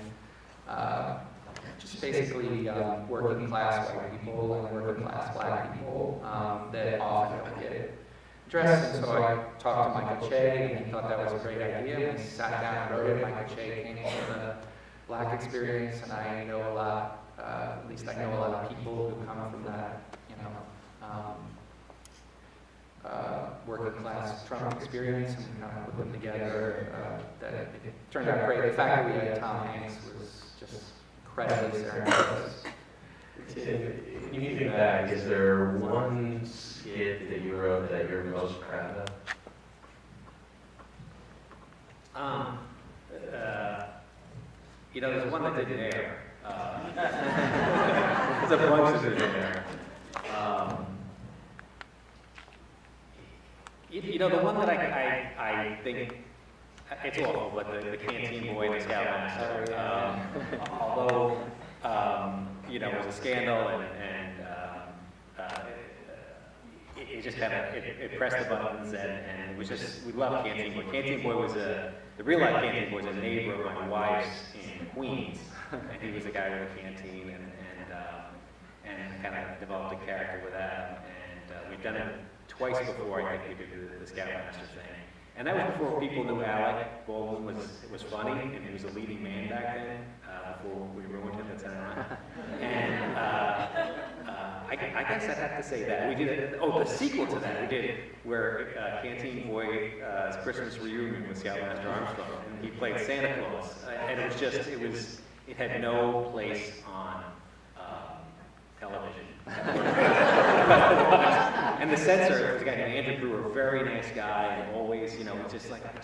just basically working class white people and working class black people that often don't get addressed. And so I talked to Michael Che, and he thought that was a great idea. And we sat down and wrote it. Michael Che came from the black experience, and I know a lot. At least I know a lot of people who come from that, you know, working class Trump experience, and we kind of put them together. That it turned out great. The fact that we had Tom Hanks was just incredibly serendipitous. When you think back, is there one skit that you wrote that you're most proud of? You know, there's one that didn't air. There's a bunch that didn't air. You know, the one that I think, it's awful, but the canteen boy and the scoutmaster. Although, you know, it was a scandal, and it just kind of, it pressed the buttons, and it was just, we loved Canteen Boy. Canteen Boy was the real life Canteen Boy was a neighbor of my wife's in Queens, and he was a guy with a canteen, and kind of developed a character with that, and we've done it twice before. I think we did the Scoutmaster thing. And that was before people knew Alec Baldwin was funny, and he was a leading man back then, before we ruined him at Center. And I guess I'd have to say that. We did the sequel to that we did, where Canteen Boy's Christmas reunion with Scoutmaster Armstrong, and he played Santa Claus. And it was just, it had no place on television. And the censor was a guy named Andrew Brewer, a very nice guy, and always, you know, just like, and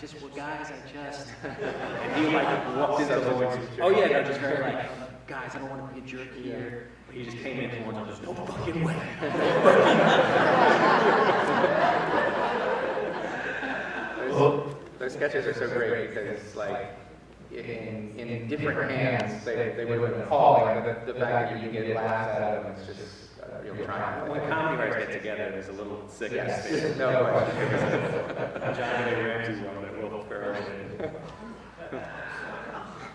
he like walked into the voice, oh yeah, no, just very like, guys, I don't want to be a jerk here. But he just came in and was just, no fucking way. Those sketches are so great because, like, in different hands, they would have been falling. The fact that you can get laughs out of them is just a real triumph. When comedy writers get together, there's a little sick Yes, space. no question. John A. Ramsey's one that Will Ferrell did.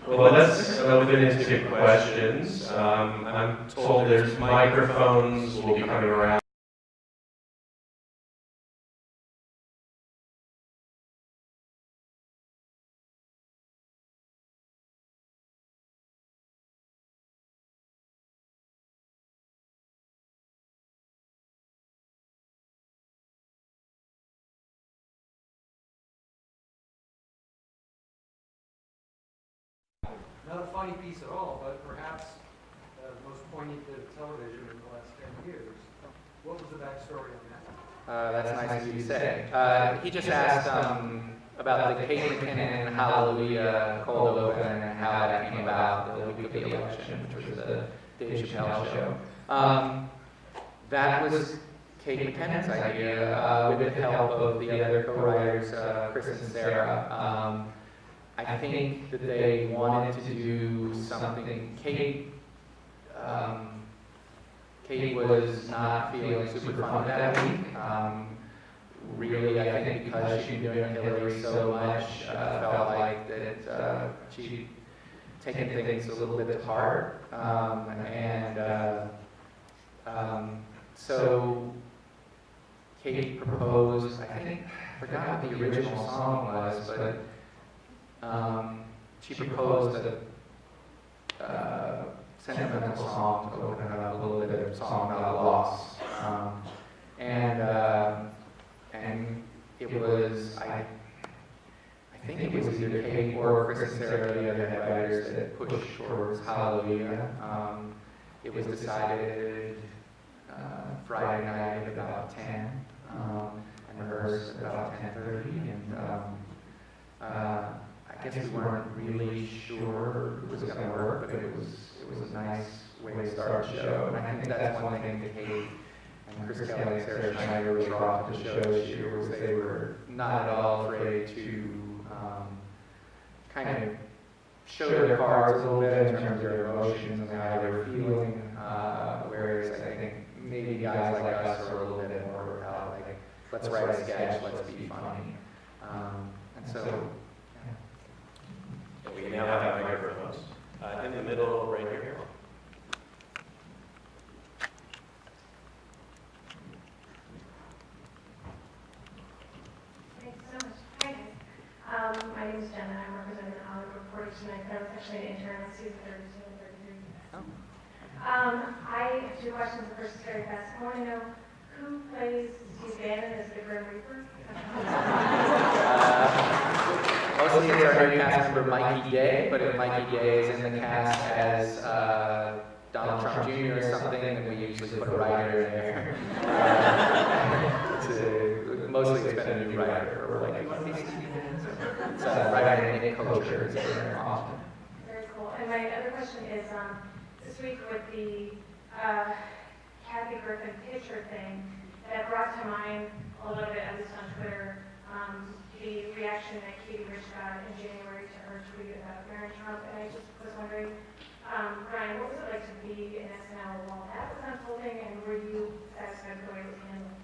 Well, let's open it to questions. I'm told there's microphones will be coming around. Not a funny piece at all, but perhaps the most poignant bit of television in the last 10 years. What was the backstory on that? That's nice of you to say. He just asked about the Kate McKinnon Hallelujah cold open and how that came about the week of the election, which was the Dave Chappelle show. That was Kate McKinnon's idea with the help of the other co-writers, Chris and Sarah. I think that they wanted to do something. Kate was not feeling super funny that week. Really, I think because she'd been doing Hillary so much, felt like that she'd taken things a little bit to heart. So Kate proposed, I forgot what the original song was, but she proposed a sentimental song to open it up, a little bit of song about loss. And it was, I think it was either Kate or Chris and Sarah, the other head writers, that pushed towards Hallelujah. It was decided Friday night at about 10, and rehearsed at about 10:30, and I guess we weren't really sure it was going to work, but it was a nice way to start the show. And I think that's one thing that Kate and Chris Kelly and Sarah Schneider really brought to the show this year, was they were not at all afraid to kind of show their cards a little bit in terms of their emotions and how they were feeling, whereas I think maybe guys like us are a little bit more let's write a sketch, let's be funny. And so, And we now have microphones in the middle, right here. Thanks so much. Hi, guys. My name is Jenna. I'm representing the Hollywood Reporter tonight, but I was actually an intern on season 32 and 33. I have two questions. The first is very fast. I want to know who plays Steve Bannon as the Grim Reaper? mostly it's our new cast member Mikey Day, but if Mikey Day is in the cast as Donald Trump Jr. or something, then we usually put a writer in there. Mostly it's been a new writer, or we're like, you want to be Steve Bannon? So a writer named Nick Kocher is in there often. Very cool. And my other question is, this week with the Kathy Griffin picture thing, that brought to mind a little bit, at least on Twitter, the reaction that Katie Rich got in January to her tweet about Barron Trump. And I just was wondering, Bryan, what was it like to be in SNL while that was unfolding, and were you satisfied with the way it was handled?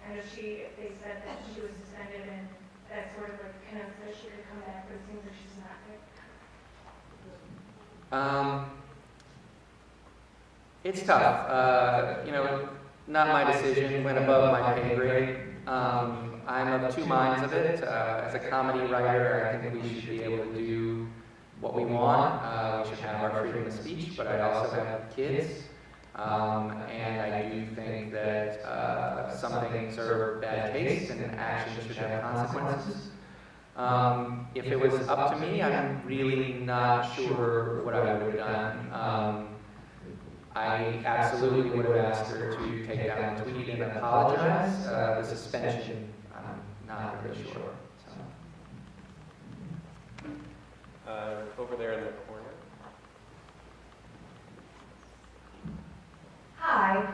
I know they said that she was suspended, and that sort of like kind of that she could come back, but it seems like she's not. It's tough. Not my decision, went above my pay grade. I'm of two minds of it. As a comedy writer, I think we should be able to do what we want. We should have our freedom of speech, but I also have kids. And I do think that some things are bad taste and actions should have consequences. If it was up to me, I'm really not sure what I would have done. I absolutely would have asked her to take down the tweet and apologize. The suspension, I'm not really sure. So. Over there in the corner. Hi.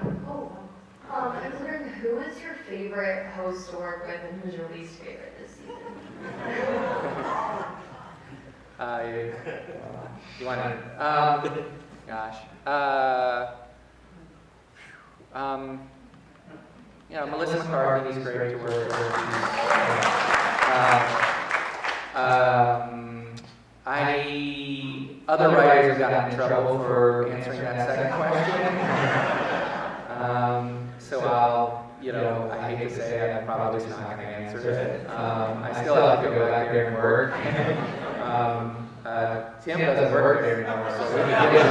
I was wondering, who is your favorite host to work with, and who's your least favorite this season? You want to? Gosh. Melissa McCarthy is great to work with. Other writers have gotten in trouble for answering that second question. So I hate to say it, I'm probably just not going to answer it. I still have to go back there and work. Tim doesn't work there anymore, so we can give it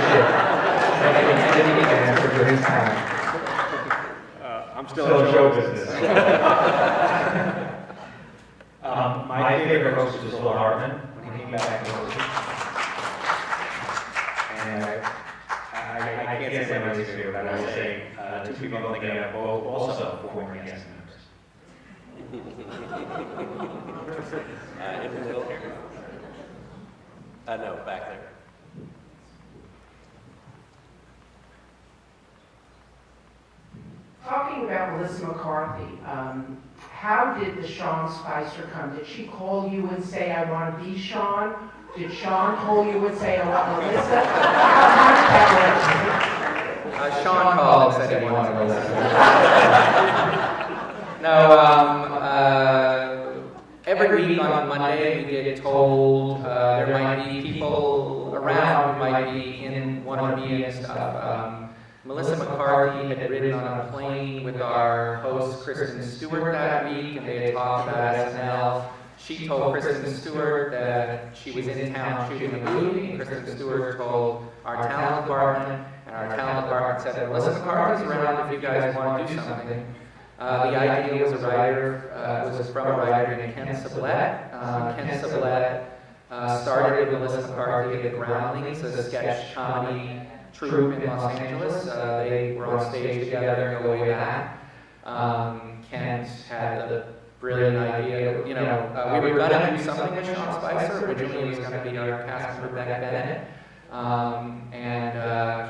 I'm still in show business. My favorite host is Will Hartman when he came back to host. And I can't say my least favorite, but I will say two people I'm thinking of, both also former guest members. In the middle here? No, back there. Talking about Melissa McCarthy, how did the Sean Spicer come? Did she call you and say, I want to be Sean? Did Sean call you and say, I want Melissa? How did that work? Sean called and said he wanted Melissa. Every week on Monday we get told there might be people around who might be in one of me and stuff. Melissa McCarthy had ridden on a plane with our host Kristen Stewart that week, and they had talked about SNL. She told Kristen Stewart that she was in town shooting a movie. Kristen Stewart told our talent department, and our talent department said, Melissa McCarthy's around if you guys want to do something. The idea was was from a writer named Ken Sublette. Ken Sublette started with Melissa McCarthy at the Groundlings, a sketch comedy troupe in Los Angeles. They were on stage together and go way back. Kent had the brilliant idea. We were going to do something with Sean Spicer. Originally, it was going to be our cast member Beck Bennett. And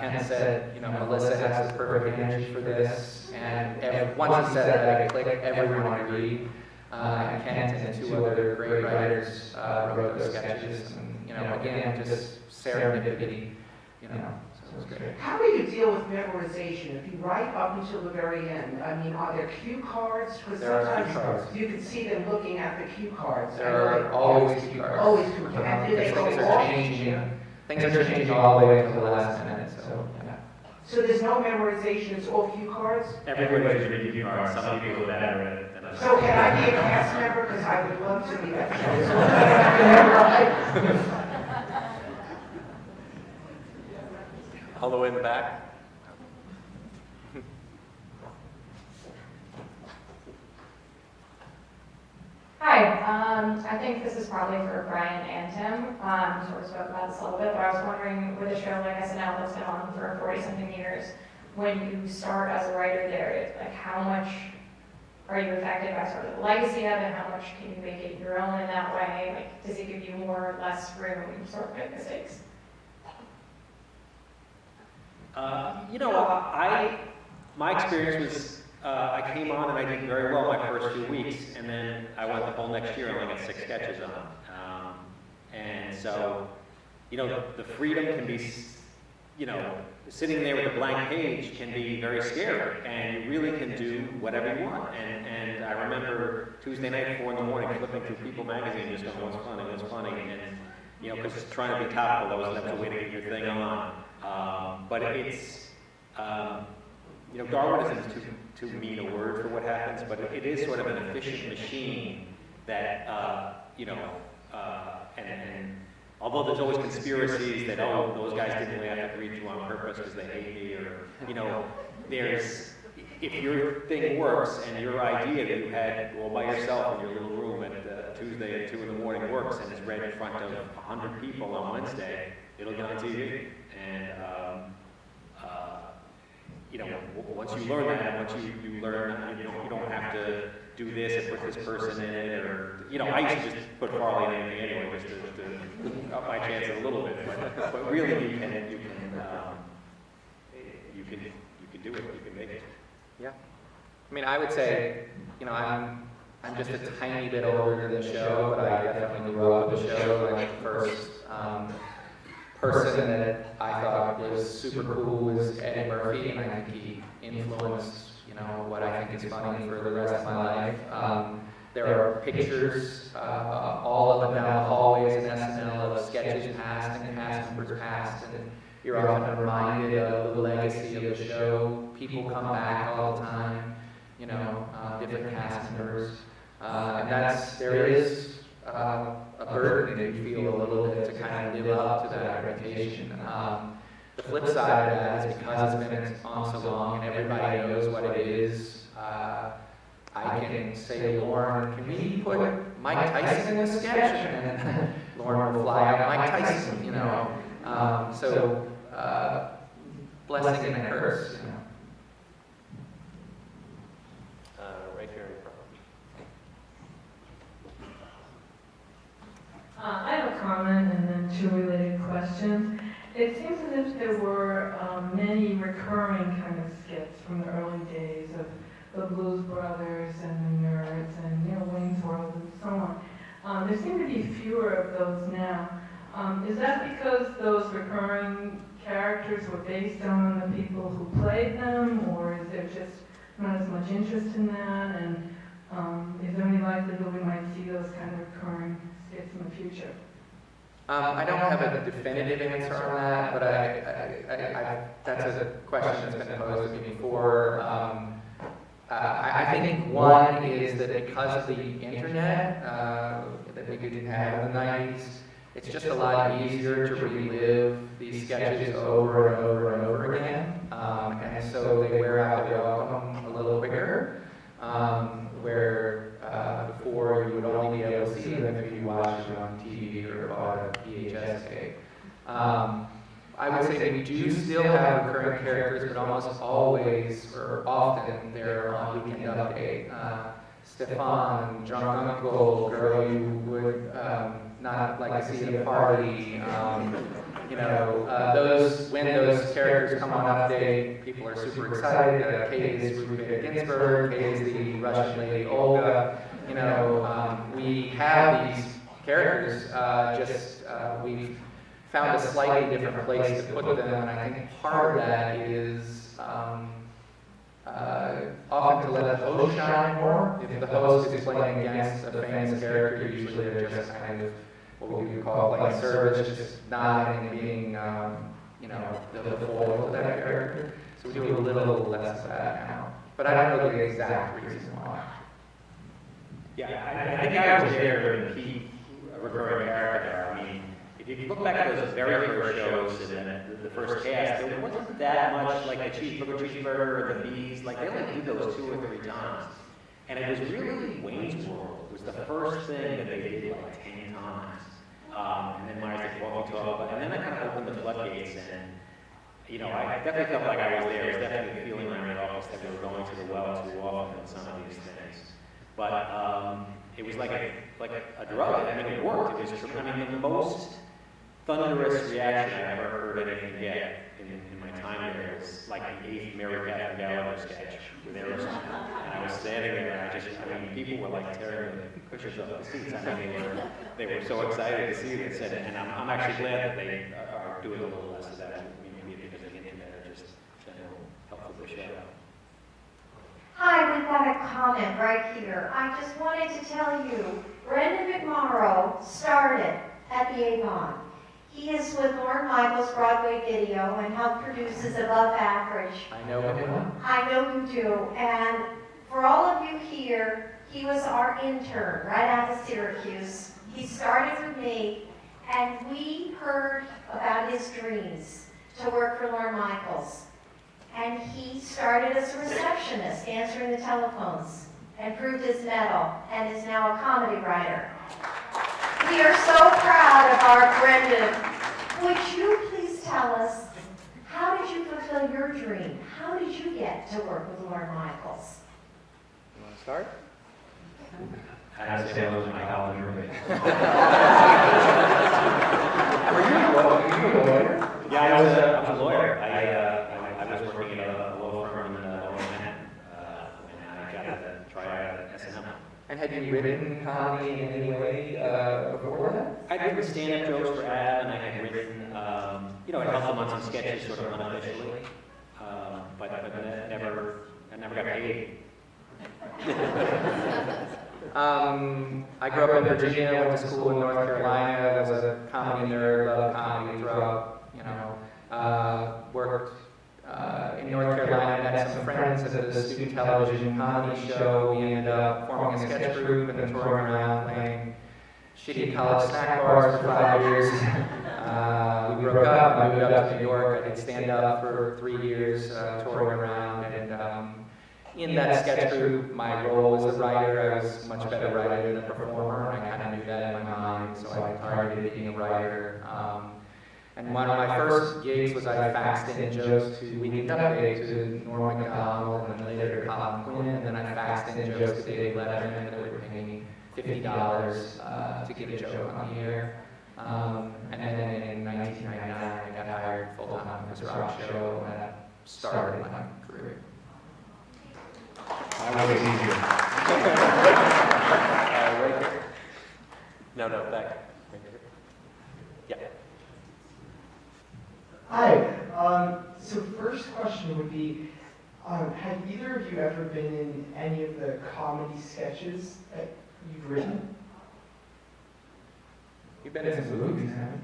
Kent said, Melissa has the perfect energy for this. And once he said that, it clicked. Everyone agreed. And Kent and two other great writers wrote those sketches. And again, just serendipity. So. it was great. How do you deal with memorization? If you write up until the very end, I mean, are there cue cards? Because There are cue sometimes cards. you can see them looking at the cue cards. There are always cue cards. Always cue cards. And do they Because things go are off? changing. Things are changing all the way until the last minute, so, yeah. So there's no memorization, it's all cue cards? Everybody's reading cue cards, some people are better at it than others. So can I be a cast member? Because I would love to be that. So I can memorize. All the way in the back. Hi, I think this is probably for Bryan and Tim. We sort of spoke about this a little bit, but I was wondering, with a show like SNL that's been on for 40-something years, when you start as a writer there, like how much are you affected by sort of the legacy of it? How much can you make it your own in that way? Like, does it give you more or less room to sort of make mistakes? My experience was, I came on and I did very well my first few weeks, and then I went the whole next year and only got 6 sketches on. And so, the freedom can be, sitting there with a blank page can be very scary, and you really can do whatever you want. And I remember Tuesday night, 4 in the morning, flipping through People magazine, just going, what's funny, and because trying to be topical, there was never a way to get your thing on. But it's, Darwinism is too mean a word for what happens, but it is sort of an efficient machine that, and although there's always conspiracies that, oh, those guys didn't really have to read you on purpose because they hate me, or, there's, if your thing works and your idea that you had all by yourself in your little room at Tuesday at 2 in the morning works and is read in front of 100 people on Wednesday, it'll get on TV. And, once you learn that, once you learn, you don't have to do this and put this person in it, or, I used to just put Farley in anything anyway, just to up my chances a little bit, but really you can do it, you can make it. Yeah. I mean, I would say, I'm just a tiny bit older than the show, but I definitely grew up with the show. Like the first person that I thought was super cool was Eddie Murphy, and I think he influenced, what I think is funny for the rest of my life. There are pictures all up and down the hallways in SNL of sketches past and cast members past, and you're often reminded of the legacy of the show. People come back all the time, different cast members, and there is a burden that you feel a little bit to kind of live up to that reputation. The flip side of that is because it's been on so long and everybody knows what it is, I can say, Lorne, can we put Mike Tyson in this sketch? And Lorne will fly out Mike Tyson, So, blessing and a curse, Right here in front. I have a comment and then 2 related questions. It seems as if there were many recurring kind of skits from the early days of the Blues Brothers and the Nerds and Wayne's World and so on. There seem to be fewer of those now. Is that because those recurring characters were based on the people who played them, or is there just not as much interest in that? And is there any likelihood we might see those kind of recurring skits in the future? I don't have a definitive answer on that, but that's a question that's been posed to me before. I think one is that because of the internet that we didn't have in the 90s, it's just a lot easier to relive these sketches over and over and over again. And so they wear out their welcome a little quicker, where before you would only be able to see them if you watched it on TV or bought a VHS tape. I would say we do still have recurring characters, but almost always or often they're on Weekend Update. Stefan, drunk uncle, girl you would not like to see at a party. When those characters come on Update, people are super excited. Kate is Ruth Bader Ginsburg, Kate is the Russian lady Olga. We have these characters, we've found a slightly different place to put them, and I think part of that is often to let the host shine more. If the host is playing against a famous character, usually they're just kind of what we would call playing service, just nodding and being, the foil to that character. So we do a little less of that now. But I don't know the exact reason why. Yeah, I think I was there during the peak recurring character. I mean, if you look back at those very first shows and then the first cast, there wasn't that much like the cheeseburger or the bees. Like they only did those 2 or 3 times. And it was really Wayne's World was the first thing that they did like 10 times. And then Myers did Walkie Talk, and then that kind of opened the floodgates. And I definitely felt like I was there. It was definitely a feeling around the office that we were going to the well too often in some of these things. But it was like a drug. I mean, it worked. It was the most thunderous reaction I ever heard anything get in my time there was like the 8th Mary Catherine Gallagher sketch with Aerosmith. And I was standing there, and people were like tearing the cushions off the seats. They were so excited to see it. And I'm actually glad that they are doing a little less of that. Maybe because the internet are just helpful to the show. Hi, we've got a comment right here. I just wanted to tell you, Brendan McMorrow started at the Avon. He is with Lorne Michaels Broadway Video and helped produces Above Average. I know him. I know you do. And for all of you here, he was our intern right out of Syracuse. He started with me, and we heard about his dreams to work for Lorne Michaels. And he started as a receptionist, answering the telephones, and proved his mettle, and is now a comedy writer. We are so proud of our Brendan. Would you please tell us, how did you fulfill your dream? How did you get to work with Lorne Michaels? You want to start? I had to say hello to my college roommate. Were you a lawyer? Yeah, I was a lawyer. I was working at a law firm in Lower Manhattan when I got to try out at S&M. And had you written comedy in any way before that? I'd written stand-up jokes for Avon, and I had written, I helped them on some sketches sort of unofficially, but I never got paid. I grew up in Virginia, went to school in North Carolina, was a comedy nerd, loved comedy throughout, worked in North Carolina, met some friends at the student television comedy show. We ended up forming a sketch group and then touring around playing shitty college snack bars for 5 years. We broke up, I moved up to New York, I did stand up for 3 years, touring around, and in that sketch group, my role as a writer, I was a much better writer than a performer, and I kind of knew that in my mind, so I targeted being a writer. And one of my first gigs was I faxed in jokes to Weekend Update to Norm Macdonald and then later to Colin Quinn, and then I faxed in jokes to Dave Letterman, and they would pay me $50 to get a joke on the air. And then in 1999, I got hired full-time on this rock show, and that started my career. I was easier. Right here. No, back. Right here. Yeah. Hi. So first question would be, have either of you ever been in any of the comedy sketches that you've written? You've been in some movies, haven't you?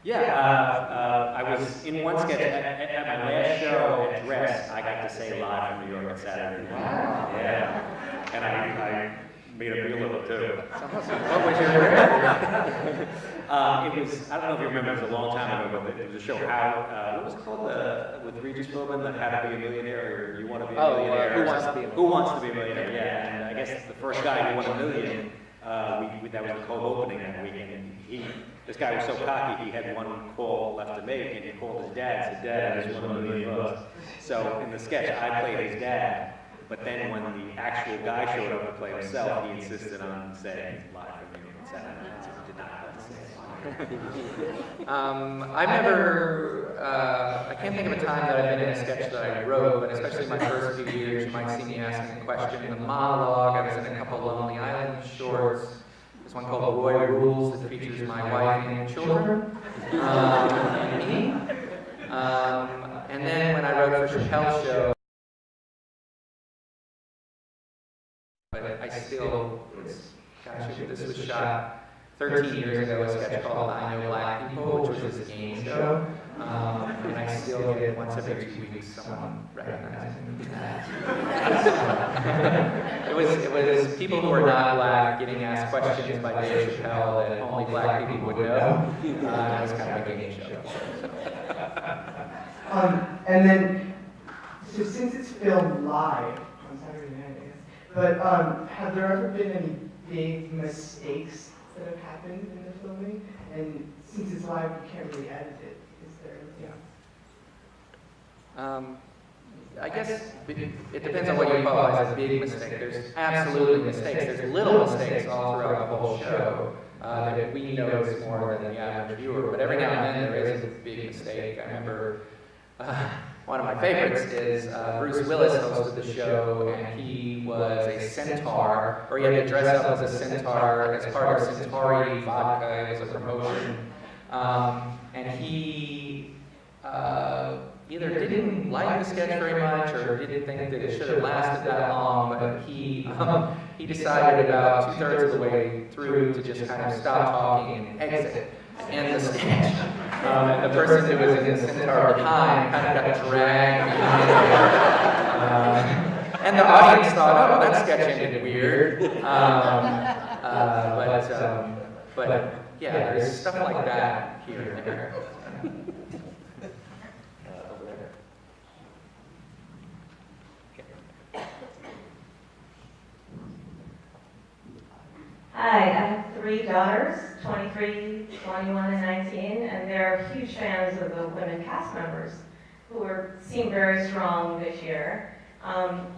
Yeah, I was in one sketch at my last show at Dress. I got to say live from New York on Saturday night. Wow. Yeah, and I made a meal of it too. What was your career? It was, I don't know if you remember, it was a long time ago, but it was a show, what was it called, with Regis Philbin, the How to Be a Millionaire, or You Want to Be a Millionaire? Who Wants to Be a Millionaire? Who Wants to Be a Millionaire, yeah. And I guess the first guy who won $1 million, that was the cold opening that weekend. This guy was so cocky, he had one call left to make, and he called his dad, said, "Dad, I just won $1 million." So in the sketch, I played his dad, but then when the actual guy showed up to play himself, he insisted on saying live from New York on Saturday night, so he did not have to say it. I've never, I can't think of a time that I've been in a sketch that I wrote, but especially my first few years, you might see me asking a question in the monologue. I was in a couple Lonely Island shorts. There's one called Roy Rules that features my wife and children, and me. And then when I wrote for Chappelle's show, but I still, this was shot 13 years ago, a sketch called I Know Black People, which was this game show. And I still get once every 2 weeks someone recognizing that. It was people who are not black getting asked questions by Dave Chappelle that only black people would know. It was kind of a game show. And then, so since it's filmed live on Saturday night, I guess, but have there ever been any big mistakes that have happened in the filming? And since it's live, you can't really edit it. Is there, I guess it depends on what you call as a big mistake. There's absolutely mistakes. There's little mistakes all throughout the whole show that we notice more than the average viewer. But every now and then there is a big mistake. I remember one of my favorites is Bruce Willis hosted the show, and he was a centaur, or he had to dress up as a centaur as part of Centauri vodka. It was a promotion. And he either didn't like the sketch very much or didn't think that it should have lasted that long, but he decided about 2/3 of the way through to just kind of stop talking and exit. And the sketch, and the person who was in the centaur behind kind of got dragged behind. And the audience thought, oh, that sketch ended weird. But yeah, there's stuff like that here and there. Hi, I have 3 daughters, 23, 21, and 19, and they're huge fans of the women cast members who seem very strong this year.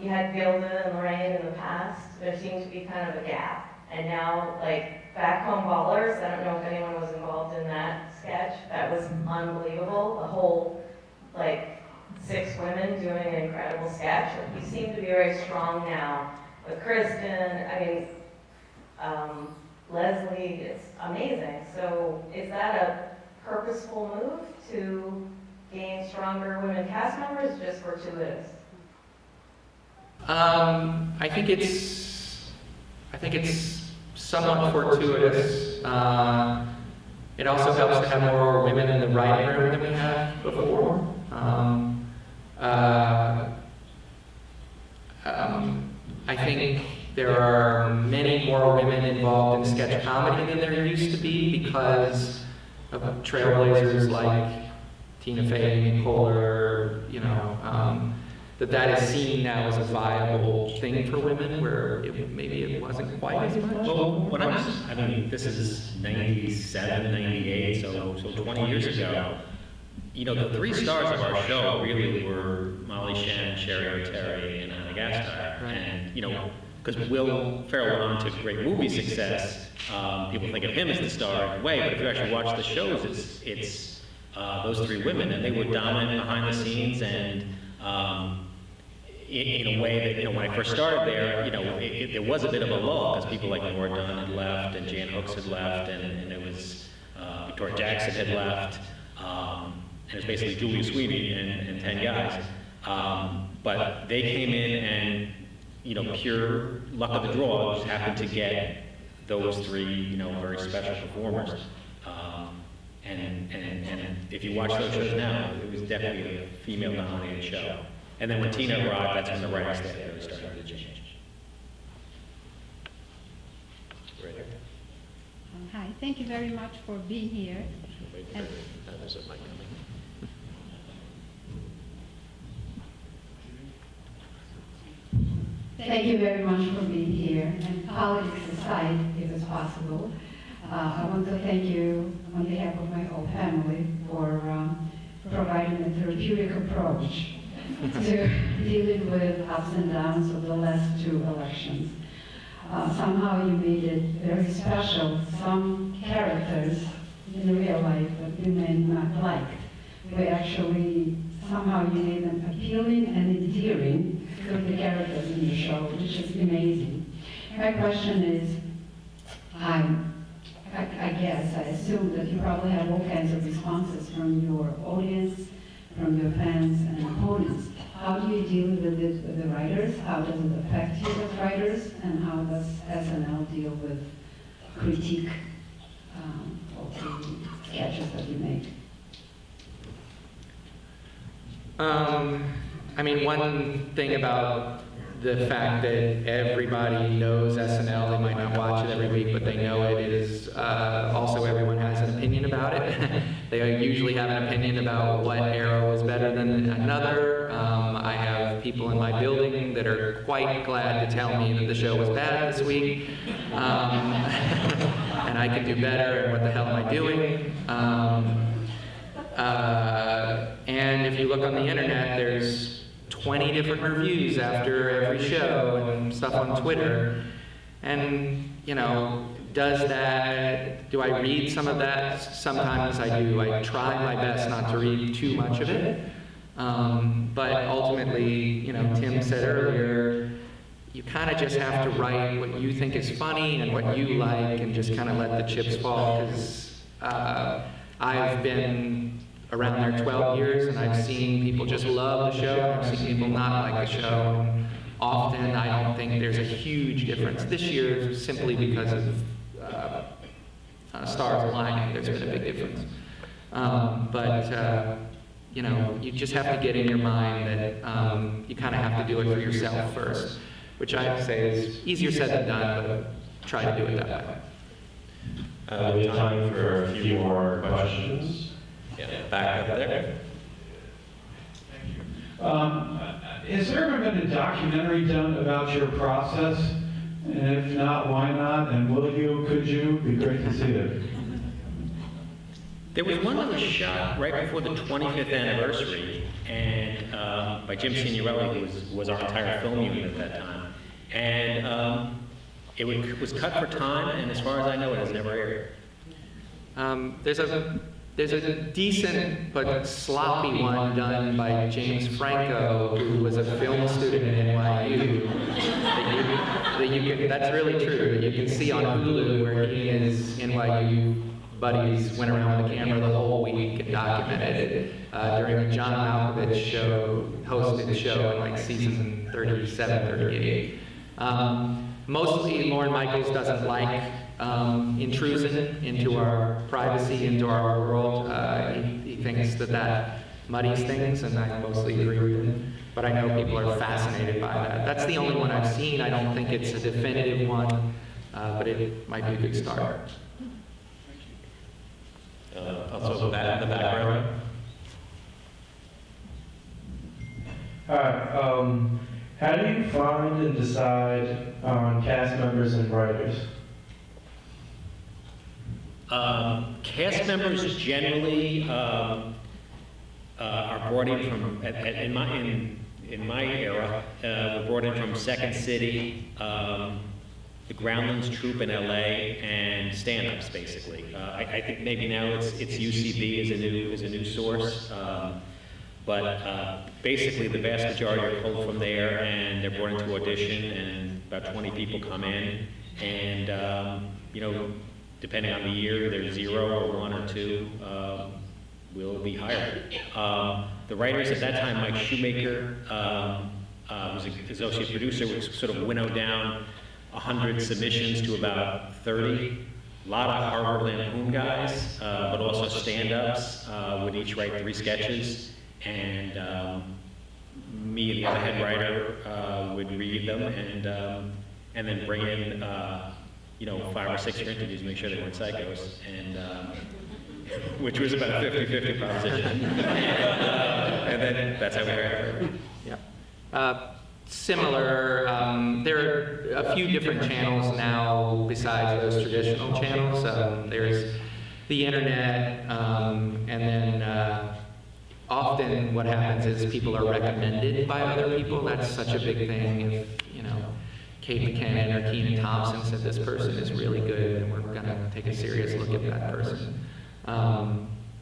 You had Gilda and Lorraine in the past. There seemed to be kind of a gap. And now, like, Back Home Ballers, I don't know if anyone was involved in that sketch. That was unbelievable. The whole, like, 6 women doing an incredible sketch. You seem to be very strong now. With Kristen, I mean, Leslie, it's amazing. So is that a purposeful move to gain stronger women cast members, just fortuitous? I think it's somewhat fortuitous. It also helps to have more women in the writing room than we had before. I think there are many more women involved in sketch comedy than there used to be because of trailblazers like Tina Fey, Amy Poehler, that is seen now as a viable thing for women, where maybe it wasn't quite as much. Well, this is 97, 98, so 20 years ago. The 3 stars of our show really were Molly Shannon, Sherry O'Terry, and Anna Gasteyer. And, because Will Ferrell went on to great movie success, people think of him as the star in a way, but if you actually watch the shows, it's those 3 women, and they were dominant behind the scenes, and in a way that, when I first started there, there was a bit of a lull, because people like Nora Dunn had left, and Jan Hooks had left, and it was Victoria Jackson had left, and it was basically Julia Sweeney and 10 guys. But they came in and, pure luck of the draw, just happened to get those 3, very special performers. And if you watch those shows now, it was definitely a female-dominated show. And then when Tina arrived, that's when the writing staff really started to change. Right here. Hi, thank you very much for being here. And there's a mic coming. thank you very much for being here. And politics aside, if it's possible, I want to thank you on behalf of my whole family for providing a therapeutic approach to dealing with ups and downs of the last 2 elections. Somehow you made it very special. Some characters in real life that women not liked, we actually, somehow you made them appealing and endearing through the characters in the show, which is amazing. My question is, I guess, I assume that you probably have all kinds of responses from your audience, from your fans and opponents. How do you deal with it with the writers? How does it affect you as writers? And how does SNL deal with critique of the sketches that you make? I mean, one thing about the fact that everybody knows SNL, they might not watch it every week, but they know it, is also everyone has an opinion about it. They usually have an opinion about what era was better than another. I have people in my building that are quite glad to tell me that the show was bad this week, and I can do better, and what the hell am I doing? And if you look on the internet, there's 20 different reviews after every show and stuff on Twitter. And, you know, do I read some of that? Sometimes I do. I try my best not to read too much of it. But ultimately, you know, Tim said earlier, you kind of just have to write what you think is funny and what you like and just kind of let the chips fall, because I've been around there 12 years, and I've seen people just love the show, and I've seen people not like the show, and often I don't think there's a huge difference. This year, simply because of stars aligning, there's been a big difference. You know, you just have to get in your mind that you kind of have to do it for yourself first, which I have to say is easier said than done, but try to do it that way. We have time for a few more questions. Yeah, back up there. Has there ever been a documentary done about your process? And if not, why not? And will you, could you? Be great to see it. There was one that was shot right before the 25th anniversary, and by Jim Signorelli, who was our entire film unit at that time. And it was cut for time, and as far as I know, it has never aired. There's a decent but sloppy one done by James Franco, who was a film student at NYU. That's really true. That you can see on Hulu, where he and his NYU buddies went around with the camera the whole week and documented it during a John Malkovich show, hosted show in like season 37, 38. Mostly, Lorne Michaels doesn't like intrusion into our privacy, into our world. He thinks that muddies things, and I mostly agree with him. But I know people are fascinated by that. That's the only one I've seen. I don't think it's a definitive one, but it might be a good start. Also, that in the background. Hi. How do you find and decide on cast members and writers? Cast members generally are brought in from, in my era, were brought in from Second City, the Groundlings troupe in LA, and stand-ups basically. I think maybe now it's UCB is a new source, but basically the vast majority are pulled from there, and they're brought into audition, and about 20 people come in, and you know, depending on the year, there's 0 or 1 or 2 will be hired. The writers at that time, Mike Shoemaker, was an associate producer, was sort of winnowed down 100 submissions to about 30. A lot of Harvard Lampoon guys, but also stand-ups would each write 3 sketches, and me and the other head writer would read them and then bring in you know, 5 or 6 for interviews, make sure they weren't psychos, and which was about a 50-50 proposition. And then that's how we hired her. Yeah. Similar, there are a few different channels now besides those traditional channels. There's the internet, and then often what happens is people are recommended by other people. That's such a big thing. If, you know, Kate McKinnon or Kenan Thompson said this person is really good, and we're going to take a serious look at that person.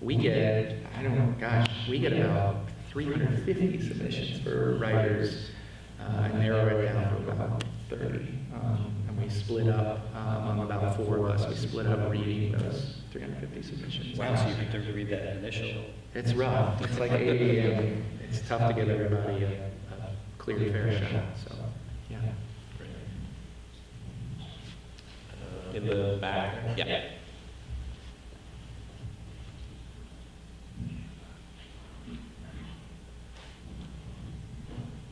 We get, I don't know, gosh, we get about 350 submissions for writers. I narrow it down to about 30. And we we split up among about 4 of us. We split up reading those 350 submissions. Wow, so you have to read that initial. It's rough. It's like 8 a.m. It's tough to give everybody a clear, fair shot. So, yeah. In the back? Yeah.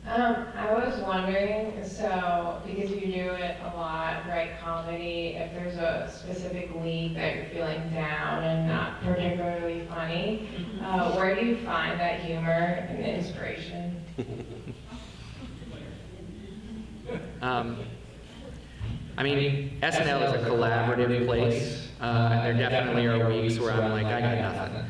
I was wondering, so, because you do it a lot, write comedy, if there's a specific week that you're feeling down and not particularly funny, where do you find that humor and the inspiration? I mean, SNL is a collaborative place, and there definitely are weeks where I'm like, I got nothing.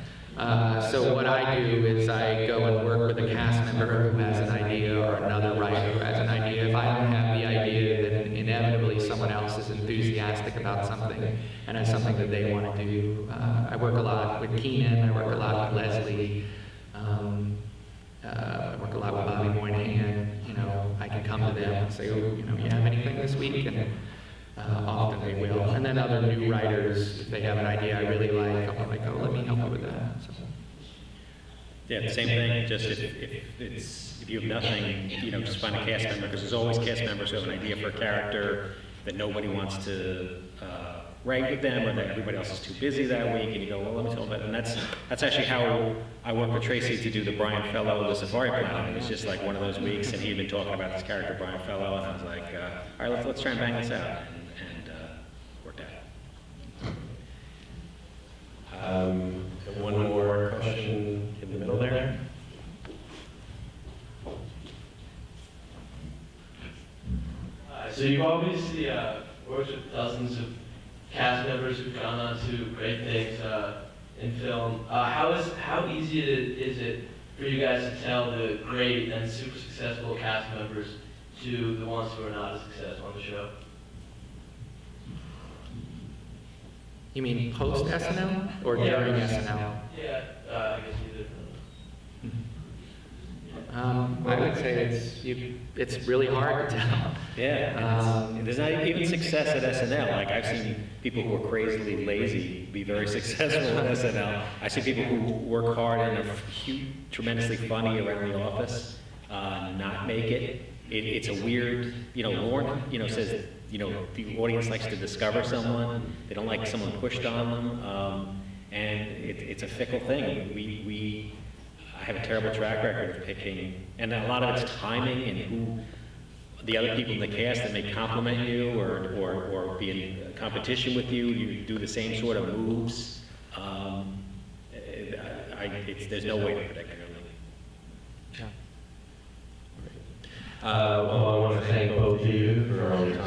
So what I do is I go and work with a cast member who has an idea or another writer who has an idea. If I don't have the idea, then inevitably someone else is enthusiastic about something and has something that they want to do. I work a lot with Keenan, I work a lot with Leslie, I work a lot with Bobby Moynihan. You know, I can come to them and say, oh, you know, you have anything this week? And often they will. And then other new writers, if they have an idea I really like, I'll be like, oh, let me help you with that. So. Yeah, the same thing, just if you have nothing, you know, just find a cast member, because there's always cast members who have an idea for a character that nobody wants to write with them, or that everybody else is too busy that week, and you go, well, let me tell them that. And that's actually how I worked with Tracy to do the Bryan Fellow, the Safari Plan. It was just like one of those weeks, and he'd been talking about this character, Bryan Fellow, and I was like, all right, let's try and bang this out, and worked out. One more question in the middle there. So you've obviously worked with dozens of cast members who've gone on to great things in film. How easy is it for you guys to tell the great and super successful cast members to the ones who are not as successful on the show? You mean post SNL or during SNL? Yeah, I guess either. I would say it's really hard to tell. Yeah, there's not even success at SNL. Like, I've seen people who are crazily lazy be very successful at SNL. I see people who work hard and are tremendously funny around the office not make it. It's a weird, you know, Lorne, you know, says, you know, the audience likes to discover someone. They don't like someone pushed on them, and it's a fickle thing. I have a terrible track record of picking, and a lot of it's timing and who the other people in the cast that may compliment you or be in competition with you. You do the same sort of moves. There's no way to predict it. Well, I want to thank both of you for all your time.